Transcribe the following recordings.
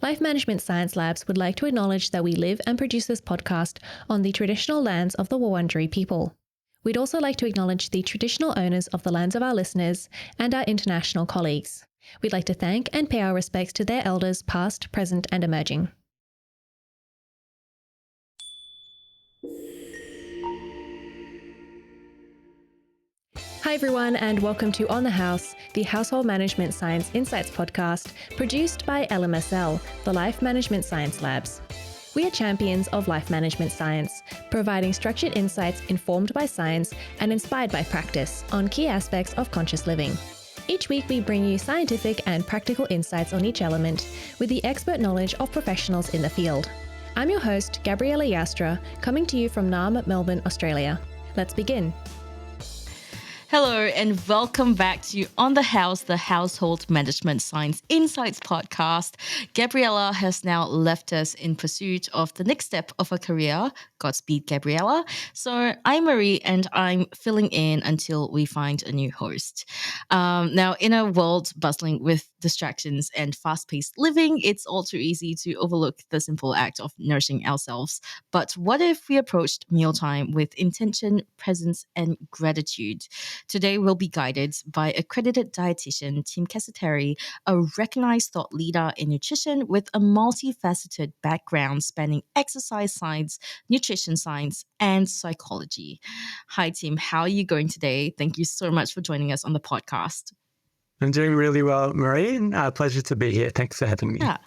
Life Management Science Labs would like to acknowledge that we live and produce this podcast on the traditional lands of the Wurundjeri people. We'd also like to acknowledge the traditional owners of the lands of our listeners and our international colleagues. We'd like to thank and pay our respects to their elders past, present and emerging. Hi everyone, and welcome to On the House, the Household Management Science Insights podcast produced by LMSL, the Life Management Science Labs. We are champions of life management science, providing structured insights informed by science and inspired by practice on key aspects of conscious living. Each week we bring you scientific and practical insights on each element with the expert knowledge of professionals in the field. I'm your host, Gabriella Yastra, coming to you from Naarm, Melbourne, Australia. Let's begin. Hello and welcome back to On the House, the Household Management Science Insights podcast. Gabriella has now left us in pursuit of the next step of her career. Godspeed, Gabriella. So I'm Marie and I'm filling in until we find a new host. Now, in a world bustling with distractions and fast-paced living, it's all too easy to overlook the simple act of nourishing ourselves. But what if we approached mealtime with intention, presence, and gratitude? Today, we'll be guided by accredited dietitian Tim Cassettari, a recognized thought leader in nutrition with a multifaceted background spanning exercise science, nutrition science, and psychology. Hi, Tim. How are you going today? Thank you so much for joining us on the podcast. I'm doing really well, Marie. Pleasure to be here. Thanks for having me. Yeah.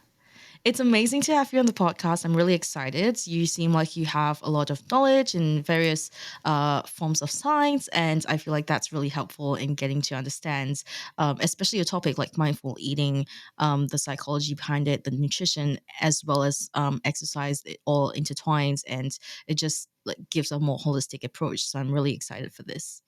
It's amazing to have you on the podcast. I'm really excited. You seem like you have a lot of knowledge in various forms of science, and I feel like that's really helpful in getting to understand, especially a topic like mindful eating, the psychology behind it, the nutrition, as well as exercise. It all intertwines, and it just gives a more holistic approach. So I'm really excited for this.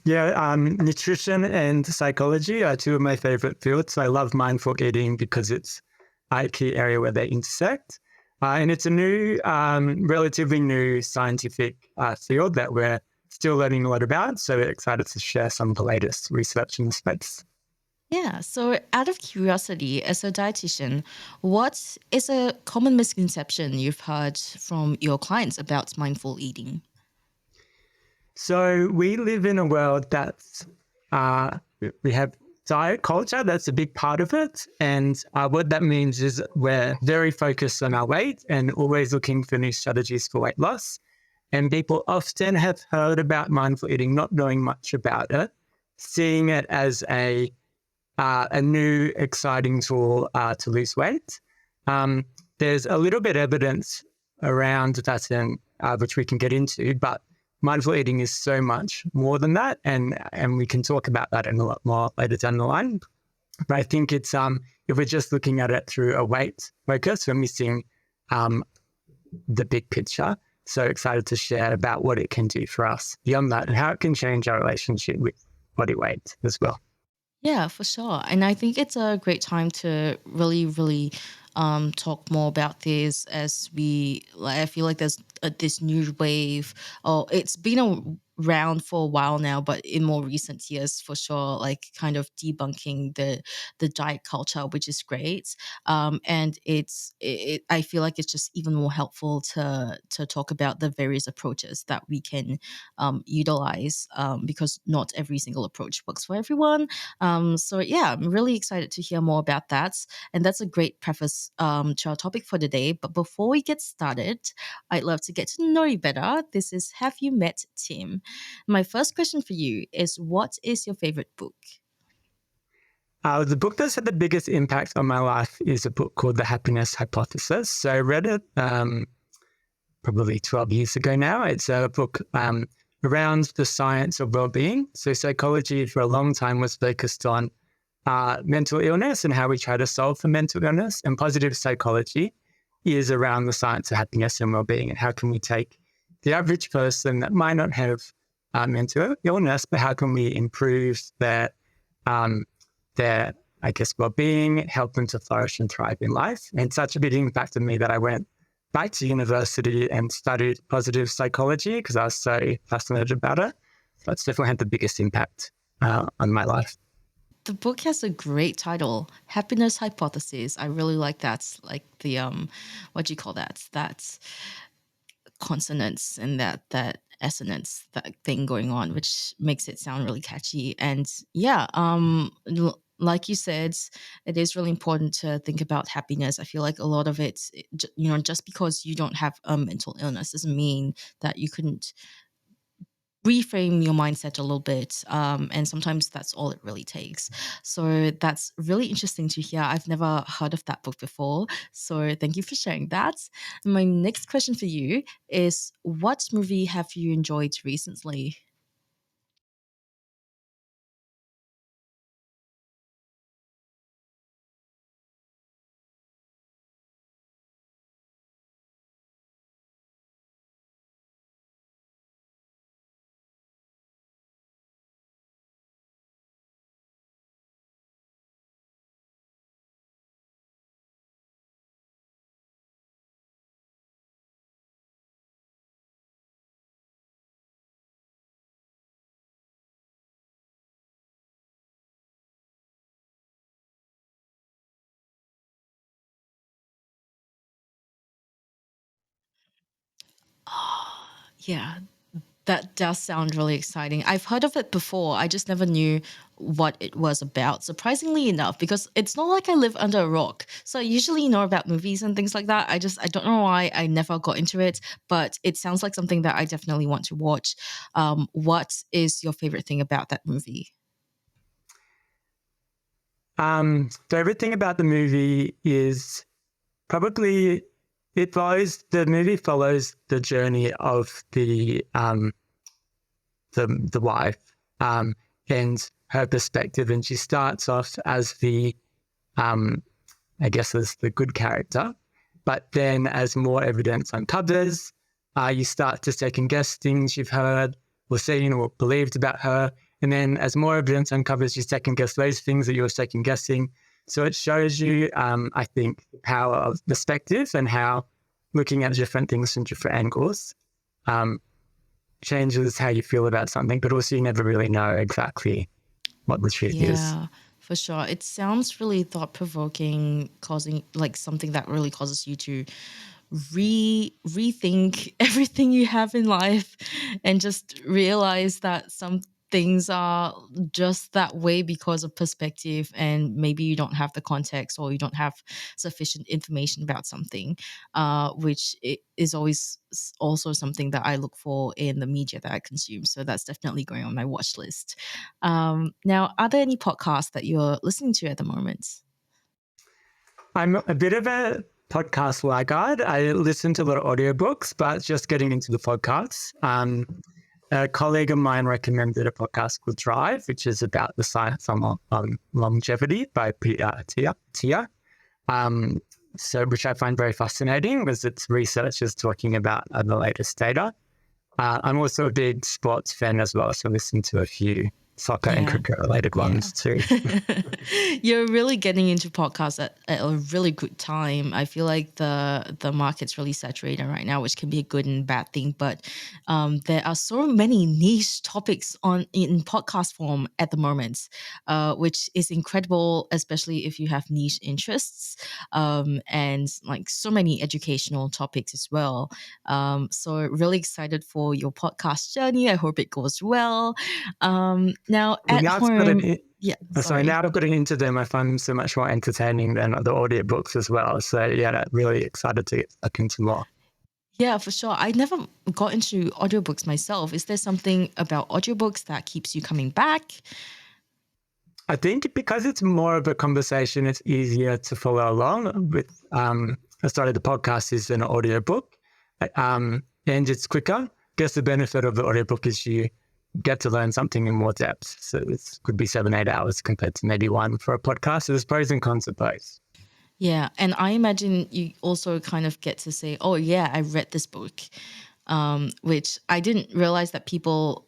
Yeah, nutrition and psychology are two of my favorite fields. I love mindful eating because it's a key area where they intersect. And it's a new, relatively new scientific field that we're still learning a lot about. So we're excited to share some of the latest research in the space. Yeah, so out of curiosity, as a dietitian, what is a common misconception you've heard from your clients about mindful eating? So we live in a world that's, we have diet culture, that's a big part of it. And what that means is we're very focused on our weight and always looking for new strategies for weight loss. And people often have heard about mindful eating, not knowing much about it, seeing it as a new exciting tool to lose weight. There's a little bit of evidence around that, which we can get into, but mindful eating is so much more than that, and we can talk about that in a lot more later down the line. But I think it's if we're just looking at it through a weight focus, we're missing the big picture. So excited to share about what it can do for us beyond that and how it can change our relationship with body weight as well. Yeah, for sure. And I think it's a great time to really talk more about this as I feel like there's this new wave. Oh, it's been around for a while now, but in more recent years, for sure, like kind of debunking the diet culture, which is great. And I feel like it's just even more helpful to talk about the various approaches that we can utilize, because not every single approach works for everyone. So yeah, I'm really excited to hear more about that. And that's a great preface to our topic for today. But before we get started, I'd love to get to know you better. This is Have You Met Tim? My first question for you is, what is your favorite book? The book that's had the biggest impact on my life is a book called The Happiness Hypothesis. So I read it probably 12 years ago now. It's a book around the science of well-being. So psychology for a long time was focused on mental illness and how we try to solve for mental illness. And positive psychology is around the science of happiness and well-being, and how can we take the average person that might not have mental illness, but how can we improve their well-being, help them to flourish and thrive in life. And such a big impact on me that I went back to university and studied positive psychology because I was so fascinated about it. So it's definitely had the biggest impact on my life. the book has a great title, Happiness Hypothesis. I really like that. Like the what do you call that? That's consonants and that assonance, that thing going on, which makes it sound really catchy. And yeah, like you said, it is really important to think about happiness. I feel like a lot of it, just because you don't have a mental illness doesn't mean that you couldn't reframe your mindset a little bit. And sometimes that's all it really takes. So that's really interesting to hear. I've never heard of that book before. So thank you for sharing that. My next question for you is, what movie have you enjoyed recently? Yeah, that does sound really exciting. I've heard of it before. I just never knew what it was about, surprisingly enough, because it's not like I live under a rock. So I usually know about movies and things like that. I don't know why I never got into it, but it sounds like something that I definitely want to watch. What is your favorite thing about that movie? Favorite thing about the movie is probably the movie follows the journey of the wife, and her perspective, and she starts off as I guess as the good character, but then as more evidence uncovers, you start to second guess things you've heard or seen or believed about her, and then as more evidence uncovers, you second guess those things that you were second guessing. So it shows you, I think, the power of perspective and how looking at different things from different angles um, changes how you feel about something, but also you never really know exactly what the truth is. Yeah, for sure. It sounds really thought provoking, causing like something that really causes you to rethink everything you have in life and just realize that some things are just that way because of perspective, and maybe you don't have the context or you don't have sufficient information about something, which is always also something that I look for in the media that I consume. So that's definitely going on my watch list. Now, are there any podcasts that you're listening to at the moment? I'm a bit of a podcast laggard. I listen to a lot of audiobooks, but just getting into the podcasts. A colleague of mine recommended a podcast called Drive, which is about the science on longevity by Tia. Which I find very fascinating because it's researchers talking about the latest data. I'm also a big sports fan as well, so I listen to a few soccer and Yeah. cricket related ones too. You're really getting into podcasts at a really good time. I feel like the market's really saturated right now, which can be a good and bad thing. But there are so many niche topics in podcast form at the moment, which is incredible, especially if you have niche interests, and like so many educational topics as well. So really excited for your podcast journey. I hope it goes well. Now Well, at now I've got home, it. yeah, Sorry, sorry. now I've got into them, I find them so much more entertaining than the audiobooks as well. So yeah, really excited to get back into more. Yeah, for sure. I never got into audiobooks myself. Is there something about audiobooks that keeps you coming back? I think because it's more of a conversation, it's easier to follow along with. I started the podcast is an audiobook, and it's quicker. I guess the benefit of the audiobook is you get to learn something in more depth. So it could be 7, 8 hours compared to maybe one for a podcast. So there's pros and cons of both. Yeah, and I imagine you also kind of get to say, "Oh yeah, I read this book," which I didn't realize that people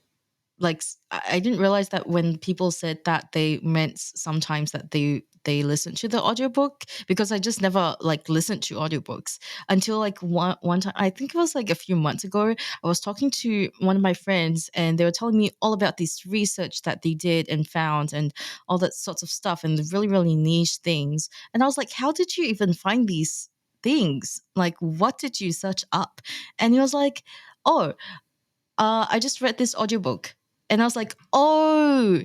like I didn't realize that when people said that, they meant sometimes that they listen to the audiobook, because I just never like listened to audiobooks until like one time. I think it was like a few months ago. I was talking to one of my friends, and they were telling me all about this research that they did and found, and all that sorts of stuff, and the really, really niche things. And I was like, how did you even find these things? Like, what did you search up? And he was like, oh, I just read this audiobook. And I was like, oh,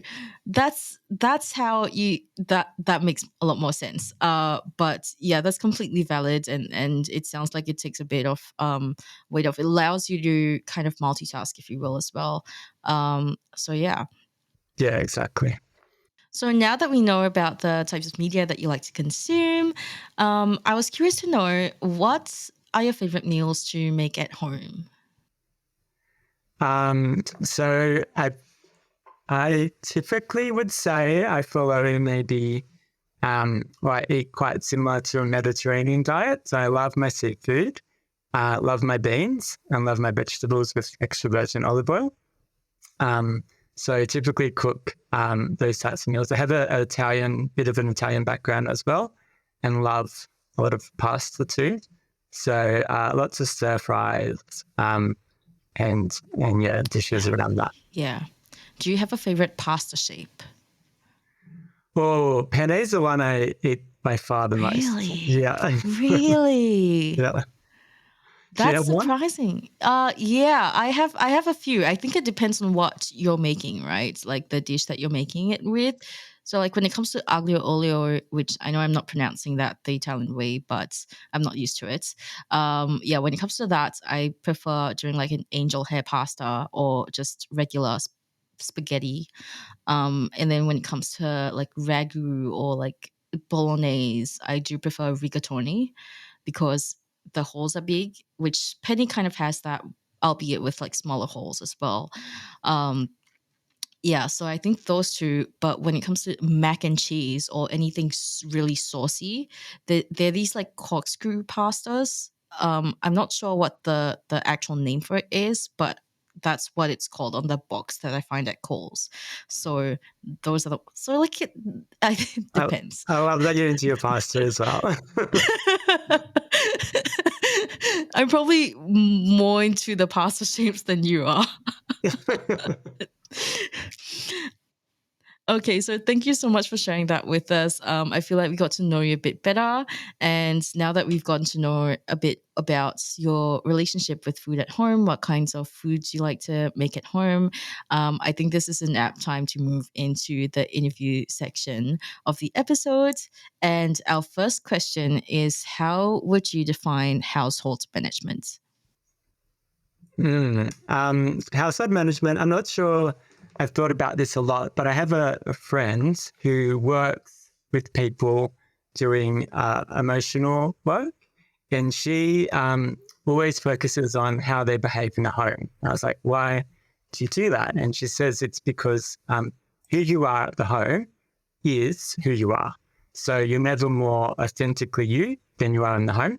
that's how you that makes a lot more sense. But yeah, that's completely valid, and it sounds like it takes a bit of weight off. It allows you to kind of multitask, if you will, as well. So yeah. Yeah, exactly. So now that we know about the types of media that you like to consume, I was curious to know, what are your favorite meals to make at home? So I typically would say I follow maybe or I eat quite similar to a Mediterranean diet. So I love my seafood, love my beans, and love my vegetables with extra virgin olive oil. So I typically cook those types of meals. I have a bit of an Italian background as well, and love a lot of pasta too. So lots of stir fries, and yeah, dishes around that. Yeah. Do you have a favorite pasta shape? Oh, penne is the one I eat by far the most. Really? Yeah. Really? Yeah. Do you That's have one? surprising. Yeah, I have a few. I think it depends on what you're making, right? Like the dish that you're making it with. So like when it comes to aglio olio, which I know I'm not pronouncing that the Italian way, but I'm not used to it. Yeah, when it comes to that, I prefer doing like an angel hair pasta or just regular spaghetti. And then when it comes to like ragu or like bolognese, I do prefer rigatoni, because the holes are big, which Penny kind of has that, albeit with like smaller holes as well. Um, yeah, so I think those two. But when it comes to mac and cheese or anything really saucy, they're these like corkscrew pastas. I'm not sure what the actual name for it is, but that's what it's called on the box that I find at Coles. So those are the, so like it I, depends. I love that you're into your pasta as well. I'm probably more into the pasta shapes than you are. Okay, so thank you so much for sharing that with us. I feel like we got to know you a bit better. And now that we've gotten to know a bit about your relationship with food at home, what kinds of foods you like to make at home, I think this is an apt time to move into the interview section of the episode. And our first question is, how would you define household management? Household management. I'm not sure I've thought about this a lot, but I have a friend who works with people doing emotional work, and she always focuses on how they behave in the home. I was like, why do you do that? And she says it's because who you are at the home is who you are. So you're never more authentically you than you are in the home.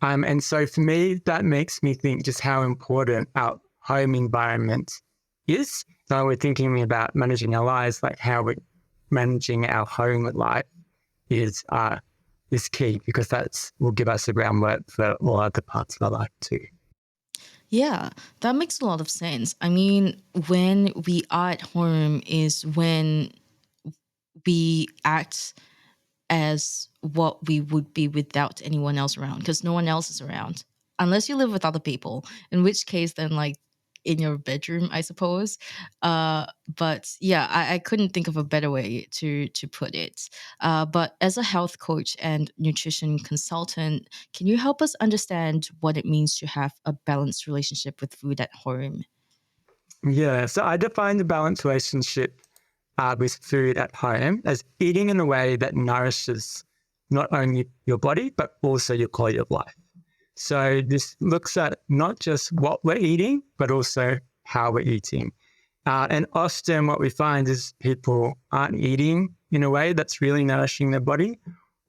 And so for me, that makes me think just how important our home environment is. So we're thinking about managing our lives, like how we're managing our home life is key, because that's will give us the groundwork for all other parts of our life too. Yeah, that makes a lot of sense. I mean, when we are at home is when we act as what we would be without anyone else around, because no one else is around unless you live with other people, in which case then like in your bedroom, I suppose. But yeah, I couldn't think of a better way to put it. But as a health coach and nutrition consultant, can you help us understand what it means to have a balanced relationship with food at home? Yeah, so I define the balanced relationship with food at home as eating in a way that nourishes not only your body, but also your quality of life. So this looks at not just what we're eating, but also how we're eating. And often what we find is people aren't eating in a way that's really nourishing their body,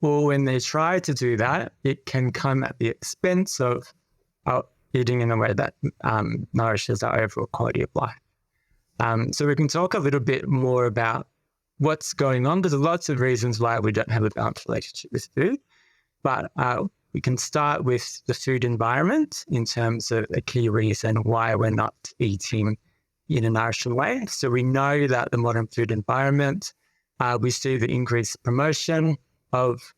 or when they try to do that, it can come at the expense of eating in a way that nourishes our overall quality of life. So we can talk a little bit more about what's going on. There's lots of reasons why we don't have a balanced relationship with food, but we can start with the food environment in terms of a key reason why we're not eating in a nourishing way. So we know that the modern food environment, we see the increased promotion of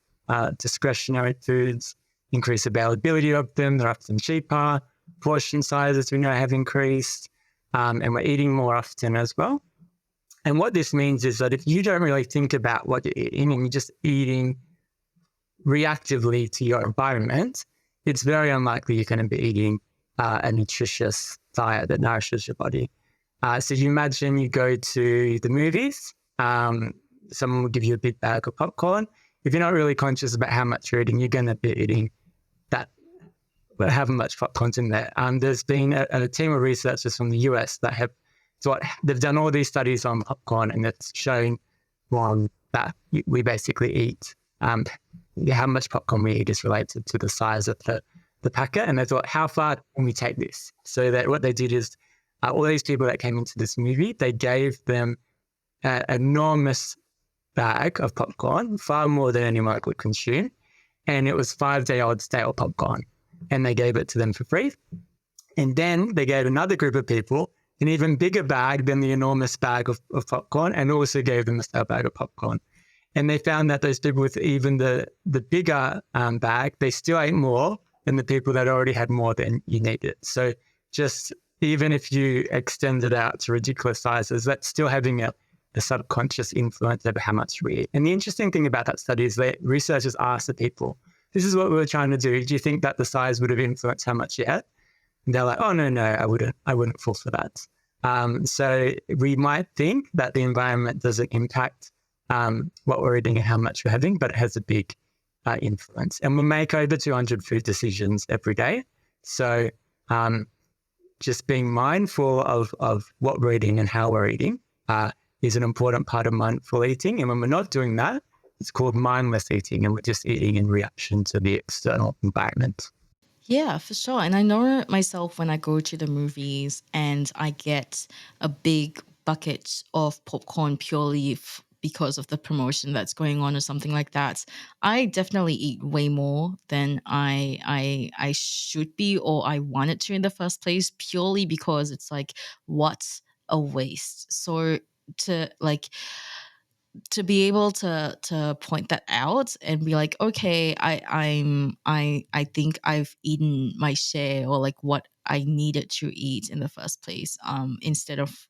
discretionary foods, increased availability of them. They're often cheaper. Portion sizes we know have increased, and we're eating more often as well. And what this means is that if you don't really think about what you're eating and you're just eating reactively to your environment, it's very unlikely you're going to be eating a nutritious diet that nourishes your body. So you imagine you go to the movies, someone will give you a big bag of popcorn. If you're not really conscious about how much you're eating, you're going to be eating that, but however much popcorn's in there. There's been a team of researchers from the US that they've done all these studies on popcorn, and it's shown that we basically eat, how much popcorn we eat is related to the size of the packet. And they thought, how far can we take this? So that what they did is all these people that came into this movie, they gave them an enormous bag of popcorn, far more than anyone would consume. And it was 5-day-old stale popcorn. And they gave it to them for free. And then they gave another group of people an even bigger bag than the enormous bag of popcorn, and also gave them a stale bag of popcorn. And they found that those people with even the bigger bag, they still ate more than the people that already had more than you needed. So just even if you extend it out to ridiculous sizes, that's still having a subconscious influence over how much we eat. And the interesting thing about that study is that researchers asked the people, this is what we were trying to do. Do you think that the size would have influenced how much you ate? And they're like, oh, no, I wouldn't fall for that. So we might think that the environment doesn't impact what we're eating and how much we're having, but it has a big influence. And we make over 200 food decisions every day. So just being mindful of what we're eating and how we're eating is an important part of mindful eating. And when we're not doing that, it's called mindless eating, and we're just eating in reaction to the external environment. Yeah, for sure. And I know myself when I go to the movies and I get a big bucket of popcorn purely because of the promotion that's going on or something like that, I definitely eat way more than I should be, or I wanted to in the first place, purely because it's like, what's a waste? So to be able to point that out and be like, okay, I think I've eaten my share, or like what I needed to eat in the first place, instead of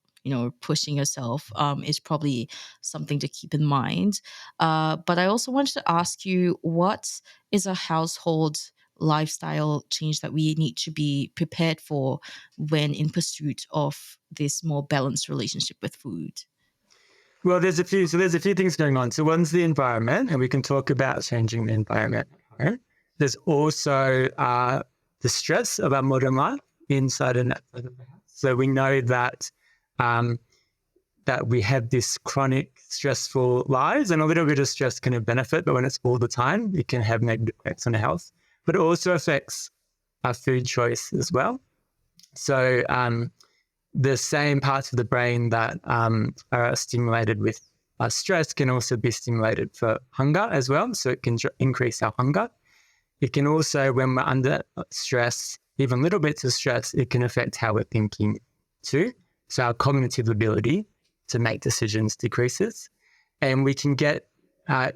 pushing yourself, is probably something to keep in mind. But I also wanted to ask you, what is a household lifestyle change that we need to be prepared for when in pursuit of this more balanced relationship with food? Well, there's a few things going on. So one's the environment, and we can talk about changing the environment. Right? There's also the stress of our modern life inside and outside of the house. So we know that that we have this chronic stressful lives, and a little bit of stress can have benefit, but when it's all the time, it can have negative effects on our health. But it also affects our food choice as well. So the same parts of the brain that are stimulated with stress can also be stimulated for hunger as well. So it can increase our hunger. It can also, when we're under stress, even little bits of stress, it can affect how we're thinking too. So our cognitive ability to make decisions decreases. And we can get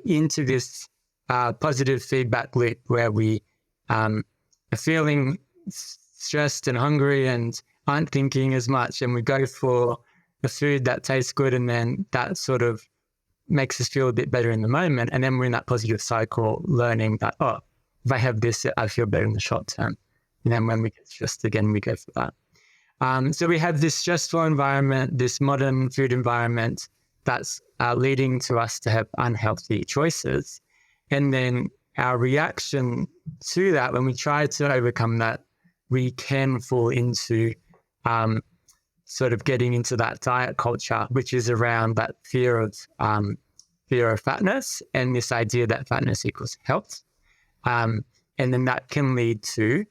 into this positive feedback loop where we are feeling stressed and hungry and aren't thinking as much, and we go for a food that tastes good, and then that sort of makes us feel a bit better in the moment. And then we're in that positive cycle, learning that, oh, if I have this, I feel better in the short term. And then when we get stressed again, we go for that. So we have this stressful environment, this modern food environment that's leading to us to have unhealthy choices. And then our reaction to that, when we try to overcome that, we can fall into sort of getting into that diet culture, which is around that fear of fatness and this idea that fatness equals health. And then that can lead to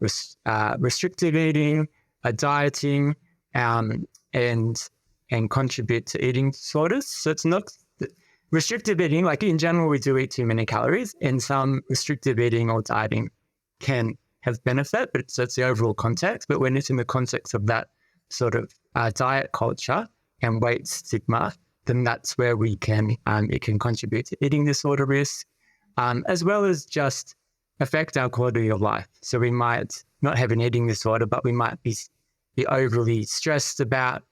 restrictive eating, dieting, and and contribute to eating disorders. So it's not restrictive eating. Like in general, we do eat too many calories, and some restrictive eating or dieting can have benefit, but it's the overall context. But when it's in the context of that sort of diet culture and weight stigma, then that's where it can contribute to eating disorder risk, as well as just affect our quality of life. So we might not have an eating disorder, but we might be overly stressed about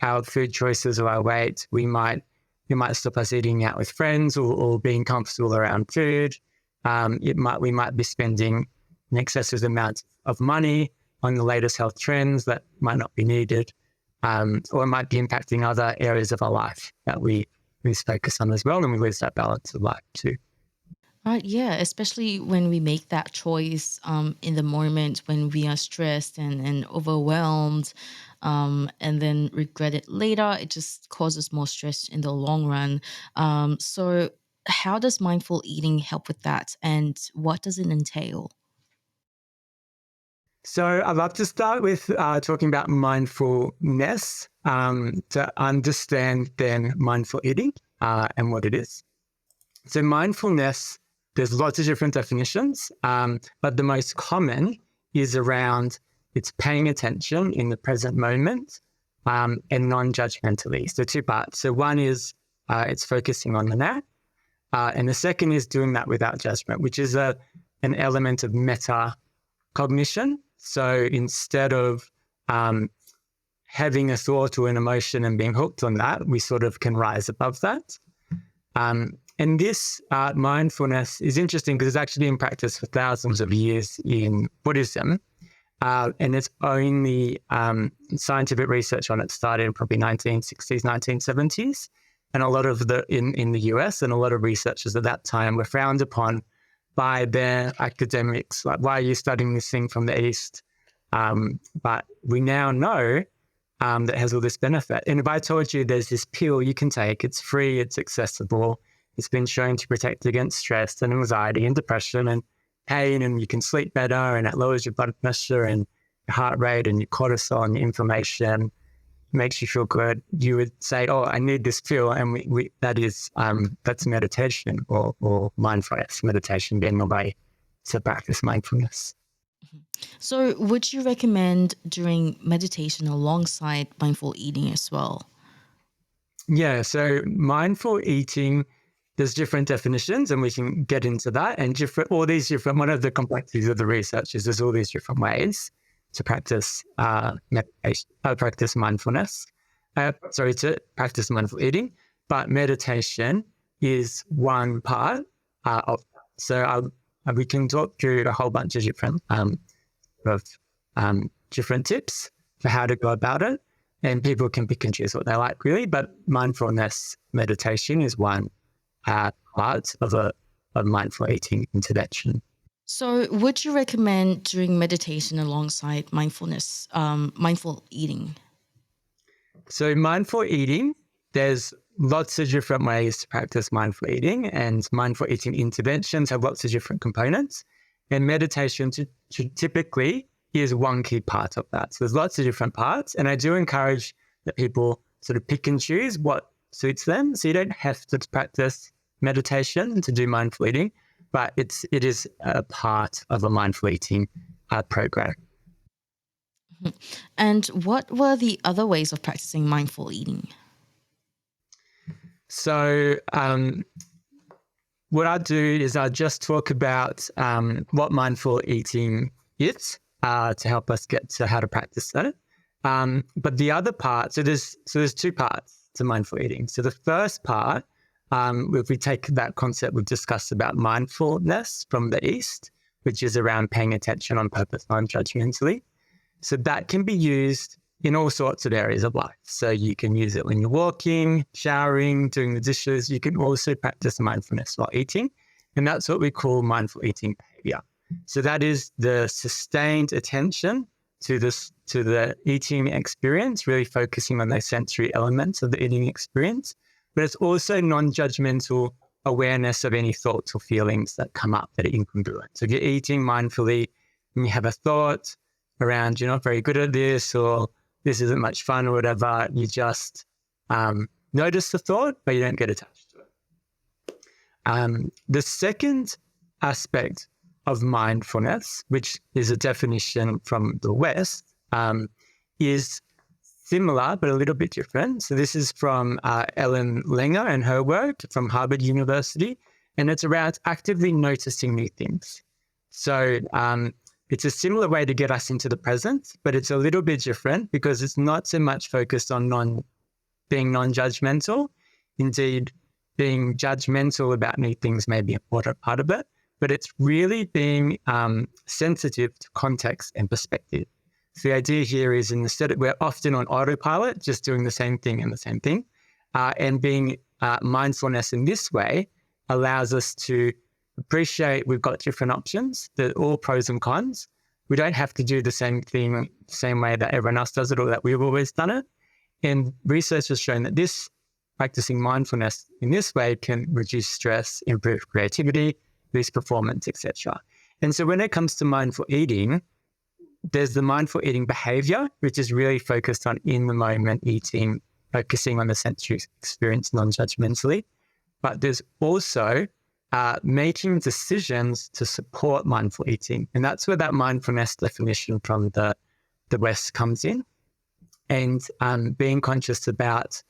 our food choices or our weight. It might stop us eating out with friends or being comfortable around food. We might be spending an excessive amount of money on the latest health trends that might not be needed, or it might be impacting other areas of our life that we focus on as well, and we lose that balance of life too. Yeah, especially when we make that choice in the moment when we are stressed and overwhelmed, and then regret it later, it just causes more stress in the long run. So how does mindful eating help with that, and what does it entail? So I'd love to start with talking about mindfulness to understand then mindful eating and what it is. So mindfulness, there's lots of different definitions, but the most common is around it's paying attention in the present moment and non-judgmentally. So two parts. So one is it's focusing on the now, and the second is doing that without judgment, which is an element of metacognition. So instead of having a thought or an emotion and being hooked on that, we sort of can rise above that. And this mindfulness is interesting because it's actually been practiced for thousands of years in Buddhism. And it's only scientific research on it started in probably 1960s, 1970s. And a lot of in the US, and a lot of researchers at that time were frowned upon by their academics. Like, why are you studying this thing from the East? But we now know that it has all this benefit. And if I told you there's this pill you can take, it's free, it's accessible, it's been shown to protect against stress and anxiety and depression and pain, and you can sleep better, and it lowers your blood pressure and your heart rate and your cortisol and your inflammation, makes you feel good, you would say, oh, I need this pill. And that's meditation or mindfulness, meditation being the way to practice mindfulness. So would you recommend doing meditation alongside mindful eating as well? Yeah, so mindful eating, there's different definitions, and we can get into that. And one of the complexities of the research is there's all these different ways to practice meditation, practice mindfulness. To practice mindful eating, but meditation is one part of that. So we can talk through a whole bunch of different tips for how to go about it, and people can pick and choose what they like, really. But mindfulness meditation is one part of a mindful eating intervention. So would you recommend doing meditation alongside mindful eating? So mindful eating, there's lots of different ways to practice mindful eating, and mindful eating interventions have lots of different components. And meditation typically is one key part of that. So there's lots of different parts, and I do encourage that people sort of pick and choose what suits them. So you don't have to practice meditation to do mindful eating, but it is a part of a mindful eating program. And what were the other ways of practicing mindful eating? So what I do is I just talk about what mindful eating is to help us get to how to practice that. But the other part, so there's two parts to mindful eating. So the first part, if we take that concept we've discussed about mindfulness from the East, which is around paying attention on purpose, non-judgmentally. So that can be used in all sorts of areas of life. So you can use it when you're walking, showering, doing the dishes. You can also practice mindfulness while eating. And that's what we call mindful eating behavior. So that is the sustained attention to the eating experience, really focusing on those sensory elements of the eating experience. But it's also non-judgmental awareness of any thoughts or feelings that come up that are incongruent. So if you're eating mindfully and you have a thought around, you're not very good at this, or this isn't much fun or whatever. You just notice the thought, but you don't get attached to it. The second aspect of mindfulness, which is a definition from the West, is similar, but a little bit different. So this is from Ellen Langer and her work from Harvard University, and it's around actively noticing new things. So it's a similar way to get us into the present, but it's a little bit different because it's not so much focused on being non-judgmental. Indeed, being judgmental about new things may be an important part of it, but it's really being sensitive to context and perspective. So the idea here is instead we're often on autopilot, just doing the same thing and the same thing. And being mindfulness in this way allows us to appreciate we've got different options, they're all pros and cons. We don't have to do the same thing, same way that everyone else does it or that we've always done it. And research has shown that practicing mindfulness in this way can reduce stress, improve creativity, boost performance, etc. And so when it comes to mindful eating, there's the mindful eating behavior, which is really focused on in the moment eating, focusing on the sensory experience non-judgmentally. But there's also making decisions to support mindful eating. And that's where that mindfulness definition from the West comes in. And being conscious about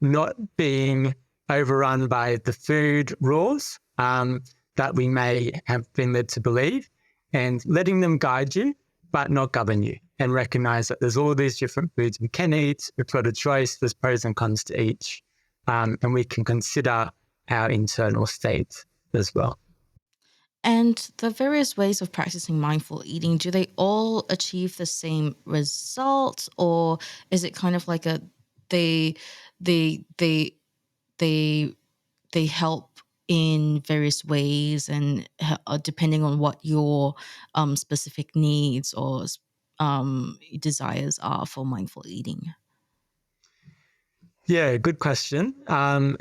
not being overrun by the food rules that we may have been led to believe, and letting them guide you, but not govern you, and recognize that there's all these different foods we can eat. We've got a choice. There's pros and cons to each. And we can consider our internal state as well. And the various ways of practicing mindful eating, do they all achieve the same results, or is it kind of like they help in various ways and depending on what your specific needs or desires are for mindful eating? Yeah, good question.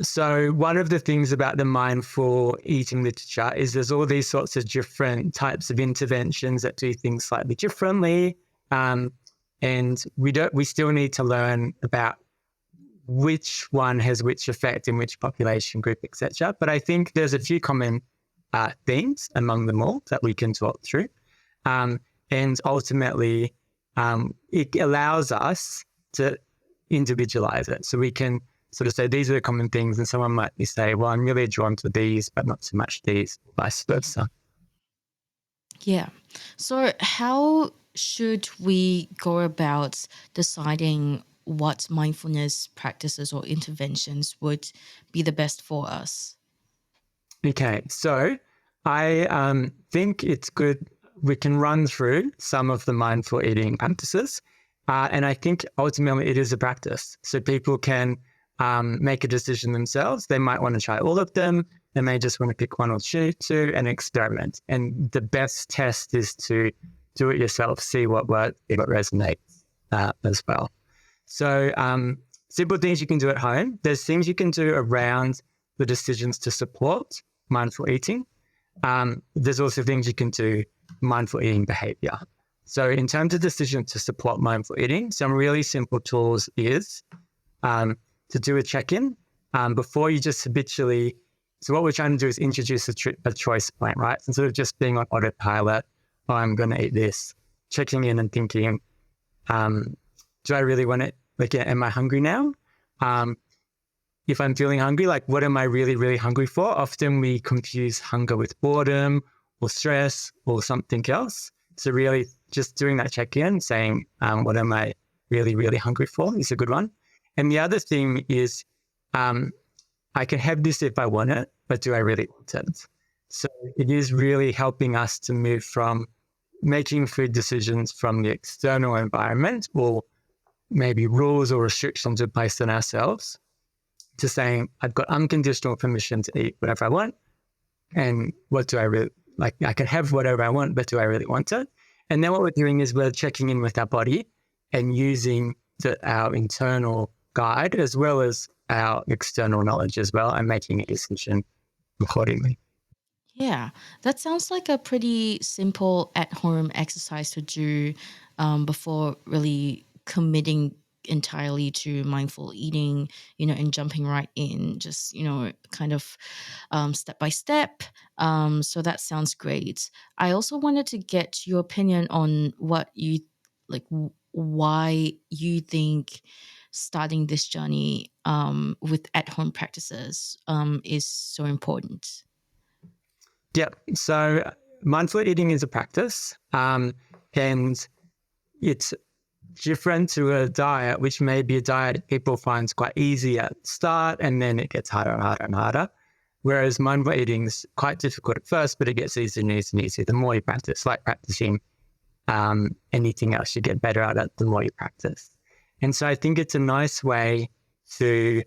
So one of the things about the mindful eating literature is there's all these sorts of different types of interventions that do things slightly differently. And we still need to learn about which one has which effect in which population group, etc. But I think there's a few common themes among them all that we can talk through. And ultimately, it allows us to individualize it. So we can sort of say, these are the common things. And someone might say, well, I'm really drawn to these, but not so much these, vice versa. Yeah. So how should we go about deciding what mindfulness practices or interventions would be the best for us? Okay. So I think it's good. We can run through some of the mindful eating practices. And I think ultimately it is a practice. So people can make a decision themselves. They might want to try all of them. They may just want to pick one or two and experiment. And the best test is to do it yourself, see what works, what resonates as well. So simple things you can do at home. There's things you can do around the decisions to support mindful eating. There's also things you can do mindful eating behavior. So in terms of decision to support mindful eating, some really simple tools is to do a check-in before you just habitually. So what we're trying to do is introduce a choice point, right? Instead of just being on autopilot, oh, I'm going to eat this, checking in and thinking, do I really want it? Like, am I hungry now? If I'm feeling hungry, like what am I really, really hungry for? Often we confuse hunger with boredom or stress or something else. So really just doing that check-in, saying, what am I really, really hungry for is a good one. And the other thing is, I can have this if I want it, but do I really want it? So it is really helping us to move from making food decisions from the external environment or maybe rules or restrictions are placed on ourselves to saying, I've got unconditional permission to eat whatever I want. And what do I really like? I can have whatever I want, but do I really want it? And then what we're doing is we're checking in with our body and using our internal guide as well as our external knowledge as well and making a decision accordingly. Yeah, that sounds like a pretty simple at-home exercise to do before really committing entirely to mindful eating, and jumping right in, just, kind of step by step. So that sounds great. I also wanted to get your opinion on what you like, why you think starting this journey with at-home practices is so important. Yep. So mindful eating is a practice, and it's different to a diet, which may be a diet people find quite easy at the start, and then it gets harder and harder and harder. Whereas mindful eating is quite difficult at first, but it gets easier and easier and easier the more you practice. Like practicing anything else, you get better at it the more you practice. And so I think it's a nice way to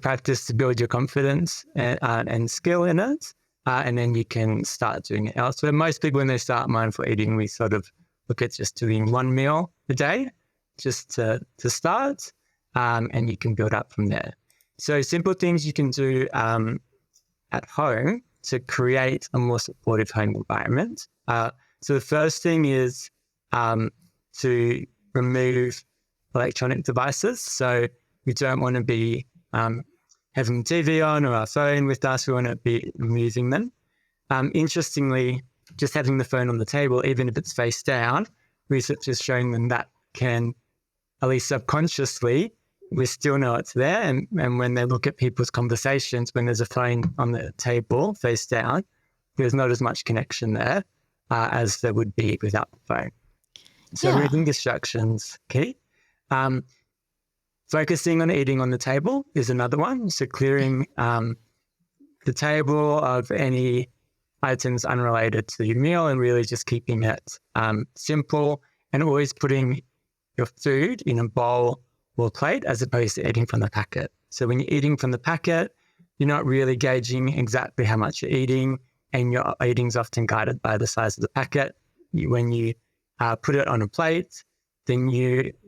practice, to build your confidence and skill in it. And then you can start doing it elsewhere. Most people, when they start mindful eating, we sort of look at just doing one meal a day just to start, and you can build up from there. So simple things you can do at home to create a more supportive home environment. So the first thing is to remove electronic devices. So we don't want to be having TV on or our phone with us. We want to be using them. Interestingly, just having the phone on the table, even if it's face down, research is showing them that can, at least subconsciously, we still know it's there. And when they look at people's conversations, when there's a phone on the table face down, there's not as much connection there as there would be without the phone. So reading distractions, key. Focusing on eating on the table is another one. So clearing the table of any items unrelated to your meal and really just keeping it simple, and always putting your food in a bowl or plate as opposed to eating from the packet. So when you're eating from the packet, you're not really gauging exactly how much you're eating, and your eating's often guided by the size of the packet. When you put it on a plate, then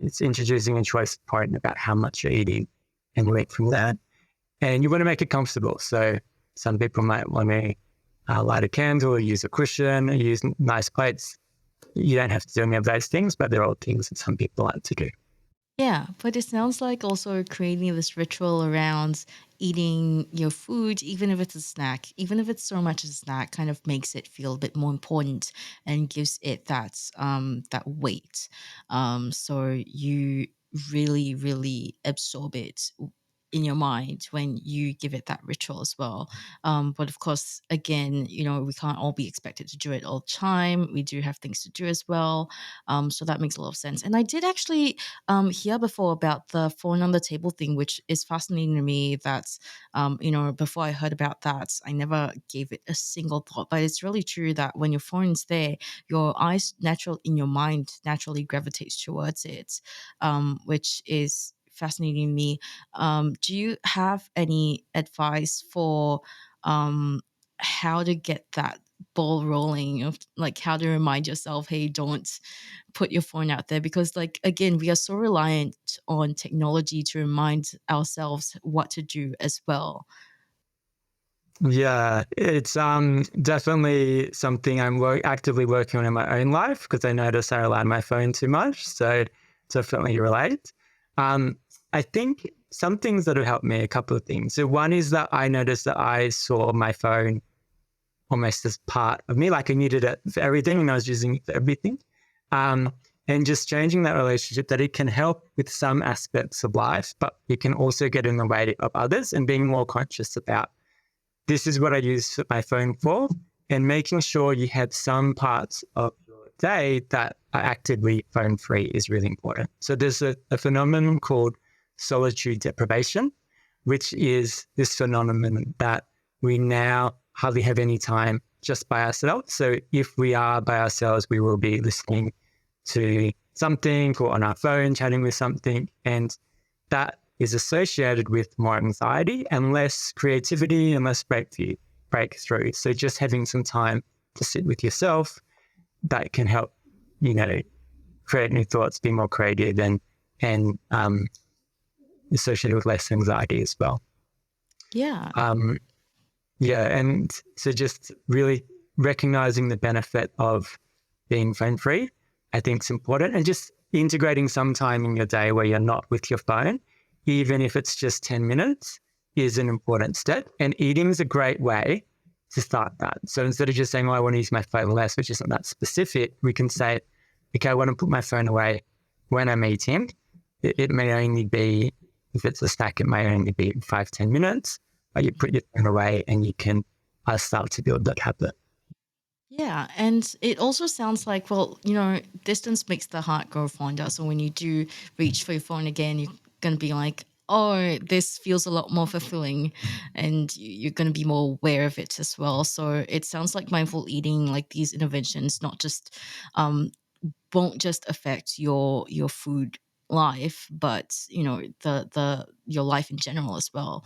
it's introducing a choice point about how much you're eating, and you eat from that. And you want to make it comfortable. So some people might want to light a candle or use a cushion or use nice plates. You don't have to do any of those things, but they're all things that some people like to do. Yeah, but it sounds like also creating this ritual around eating your food, even if it's a snack, even if it's so much as a snack, kind of makes it feel a bit more important and gives it that weight. So you really, really absorb it in your mind when you give it that ritual as well. But of course, again, we can't all be expected to do it all the time. We do have things to do as well. So that makes a lot of sense. And I did actually hear before about the phone on the table thing, which is fascinating to me. That before I heard about that, I never gave it a single thought. But it's really true that when your phone's there, your eyes in your mind naturally gravitates towards it, which is fascinating to me. Do you have any advice for how to get that ball rolling, of like how to remind yourself, hey, don't put your phone out there? Because like, again, we are so reliant on technology to remind ourselves what to do as well. Yeah, it's definitely something I'm actively working on in my own life, because I notice I rely on my phone too much. So definitely relate. I think some things that have helped me, a couple of things. So one is that I noticed that I saw my phone almost as part of me, like I needed it for everything and I was using it for everything. And just changing that relationship, that it can help with some aspects of life, but it can also get in the way of others, and being more conscious about, this is what I use my phone for, and making sure you have some parts of your day that are actively phone free is really important. So there's a phenomenon called solitude deprivation, which is this phenomenon that we now hardly have any time just by ourselves. So if we are by ourselves, we will be listening to something or on our phone, chatting with something. And that is associated with more anxiety and less creativity and less breakthrough. So just having some time to sit with yourself, that can help, create new thoughts, be more creative, and associated with less anxiety as well. Yeah. And so just really recognizing the benefit of being phone free, I think is important. And just integrating some time in your day where you're not with your phone, even if it's just 10 minutes, is an important step. And eating is a great way to start that. So instead of just saying, I want to use my phone less, which isn't that specific, we can say, okay, I want to put my phone away when I'm eating. It may only be, if it's a snack, it may only be 5-10 minutes, but you put your phone away and you can start to build that habit. Yeah, and it also sounds like, well, distance makes the heart grow fonder. So when you do reach for your phone again, you're going to be like, oh, this feels a lot more fulfilling, and you're going to be more aware of it as well. So it sounds like mindful eating, like these interventions, not just won't just affect your food life, but the your life in general as well.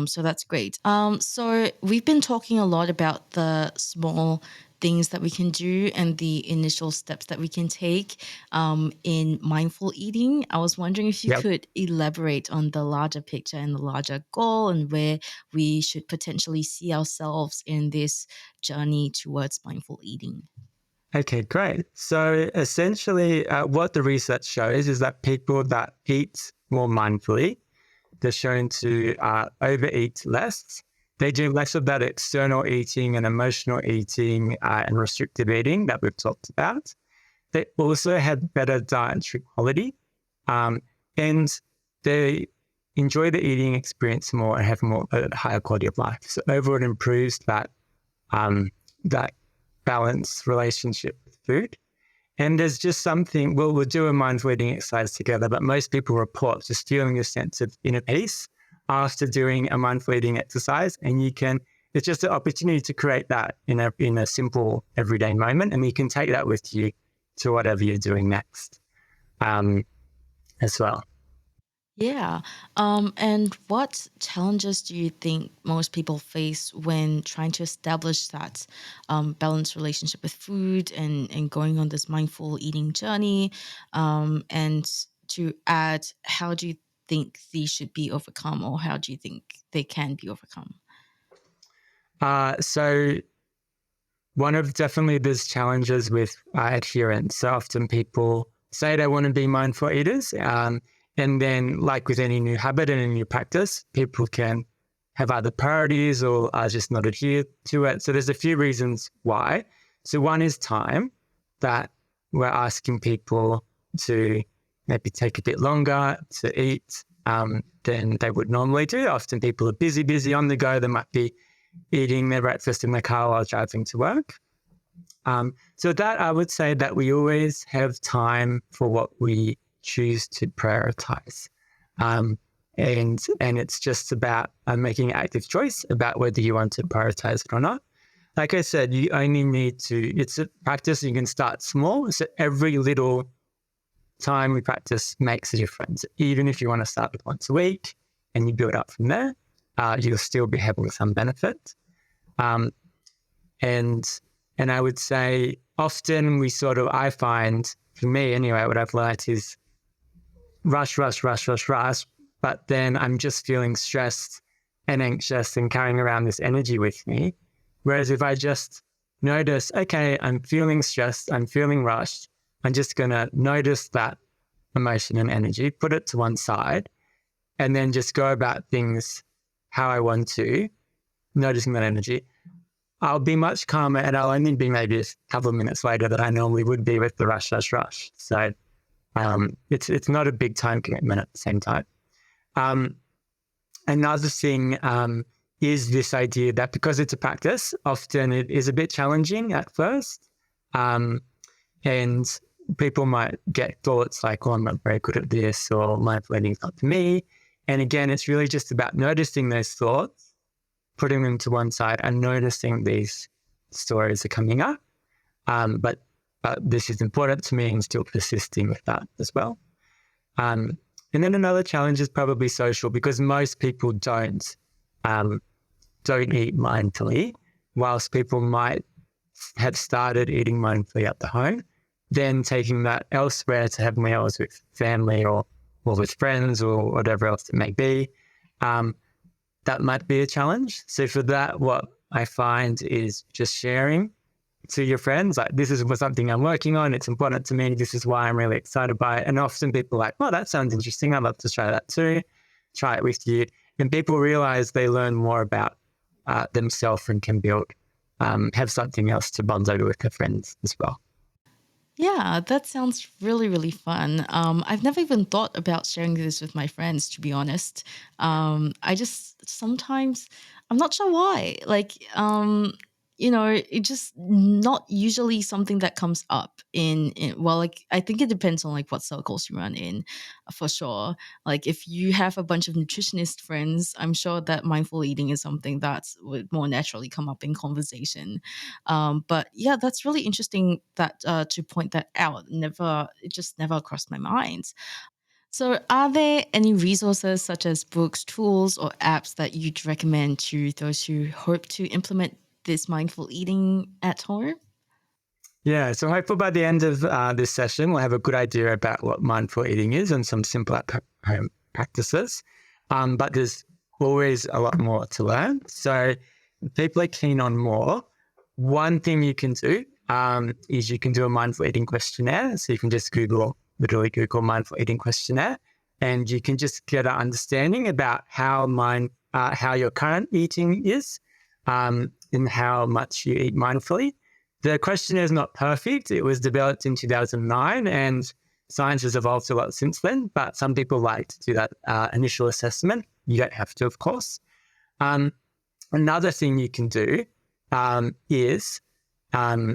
So that's great. So we've been talking a lot about the small things that we can do and the initial steps that we can take in mindful eating. I was wondering if you could elaborate on the larger picture and the larger goal and where we should potentially see ourselves in this journey towards mindful eating. Okay, great. So essentially what the research shows is that people that eat more mindfully, they're shown to overeat less. They do less of that external eating and emotional eating and restrictive eating that we've talked about. They also have better dietary quality and they enjoy the eating experience more and have a higher quality of life. So overall it improves that balanced relationship with food. And there's just something, we'll do a mindful eating exercise together, but most people report just feeling a sense of inner peace after doing a mindful eating exercise. And it's just an opportunity to create that in a simple everyday moment. And you can take that with you to whatever you're doing next as well. Yeah. And what challenges do you think most people face when trying to establish that balanced relationship with food and going on this mindful eating journey? And to add, how do you think these should be overcome, or how do you think they can be overcome? So one of definitely there's challenges with adherence. So often people say they want to be mindful eaters. And then like with any new habit and any new practice, people can have other priorities or just not adhere to it. So there's a few reasons why. So one is time, that we're asking people to maybe take a bit longer to eat than they would normally do. Often people are busy on the go. They might be eating their breakfast in the car while driving to work. So that I would say that we always have time for what we choose to prioritize. And it's just about making an active choice about whether you want to prioritize it or not. Like I said, you only need to, it's a practice, you can start small. So every little time we practice makes a difference. Even if you want to start with once a week and you build up from there, you'll still be having some benefit. And I would say often I find, for me anyway, what I've learned is rush, but then I'm just feeling stressed and anxious and carrying around this energy with me. Whereas if I just notice, okay, I'm feeling stressed, I'm feeling rushed, I'm just going to notice that emotion and energy, put it to one side, and then just go about things how I want to, noticing that energy, I'll be much calmer and I'll only be maybe a couple of minutes later than I normally would be with the rush. So it's not a big time commitment at the same time. Another thing is this idea that because it's a practice, often it is a bit challenging at first. And people might get thoughts like, oh, I'm not very good at this, or mindful eating's not for me. And again, it's really just about noticing those thoughts, putting them to one side and noticing these stories are coming up. But this is important to me and still persisting with that as well. And then another challenge is probably social, because most people don't eat mindfully, whilst people might have started eating mindfully at the home, then taking that elsewhere to have meals with family or with friends or whatever else it may be. That might be a challenge. So for that, what I find is just sharing to your friends, like, this is something I'm working on. It's important to me. This is why I'm really excited by it. And often people are like, oh, that sounds interesting. I'd love to try that too. Try it with you. And people realize they learn more about themselves and can have something else to bond over with their friends as well. Yeah, that sounds really, really fun. I've never even thought about sharing this with my friends, to be honest. I just sometimes, I'm not sure why. Like, it just not usually something that comes up well, like, I think it depends on like what circles you run in, for sure. Like, if you have a bunch of nutritionist friends, I'm sure that mindful eating is something that would more naturally come up in conversation. But yeah, that's really interesting that to point that out. It just never crossed my mind. So, are there any resources such as books, tools, or apps that you'd recommend to those who hope to implement this mindful eating at home? Yeah, so hopefully by the end of this session, we'll have a good idea about what mindful eating is and some simple home practices. But there's always a lot more to learn. So if people are keen on more, one thing you can do is you can do a mindful eating questionnaire. So you can just literally Google mindful eating questionnaire, and you can just get an understanding about how your current eating is and how much you eat mindfully. The questionnaire is not perfect. It was developed in 2009 and science has evolved a lot since then, but some people like to do that initial assessment. You don't have to, of course. Another thing you can do is I'll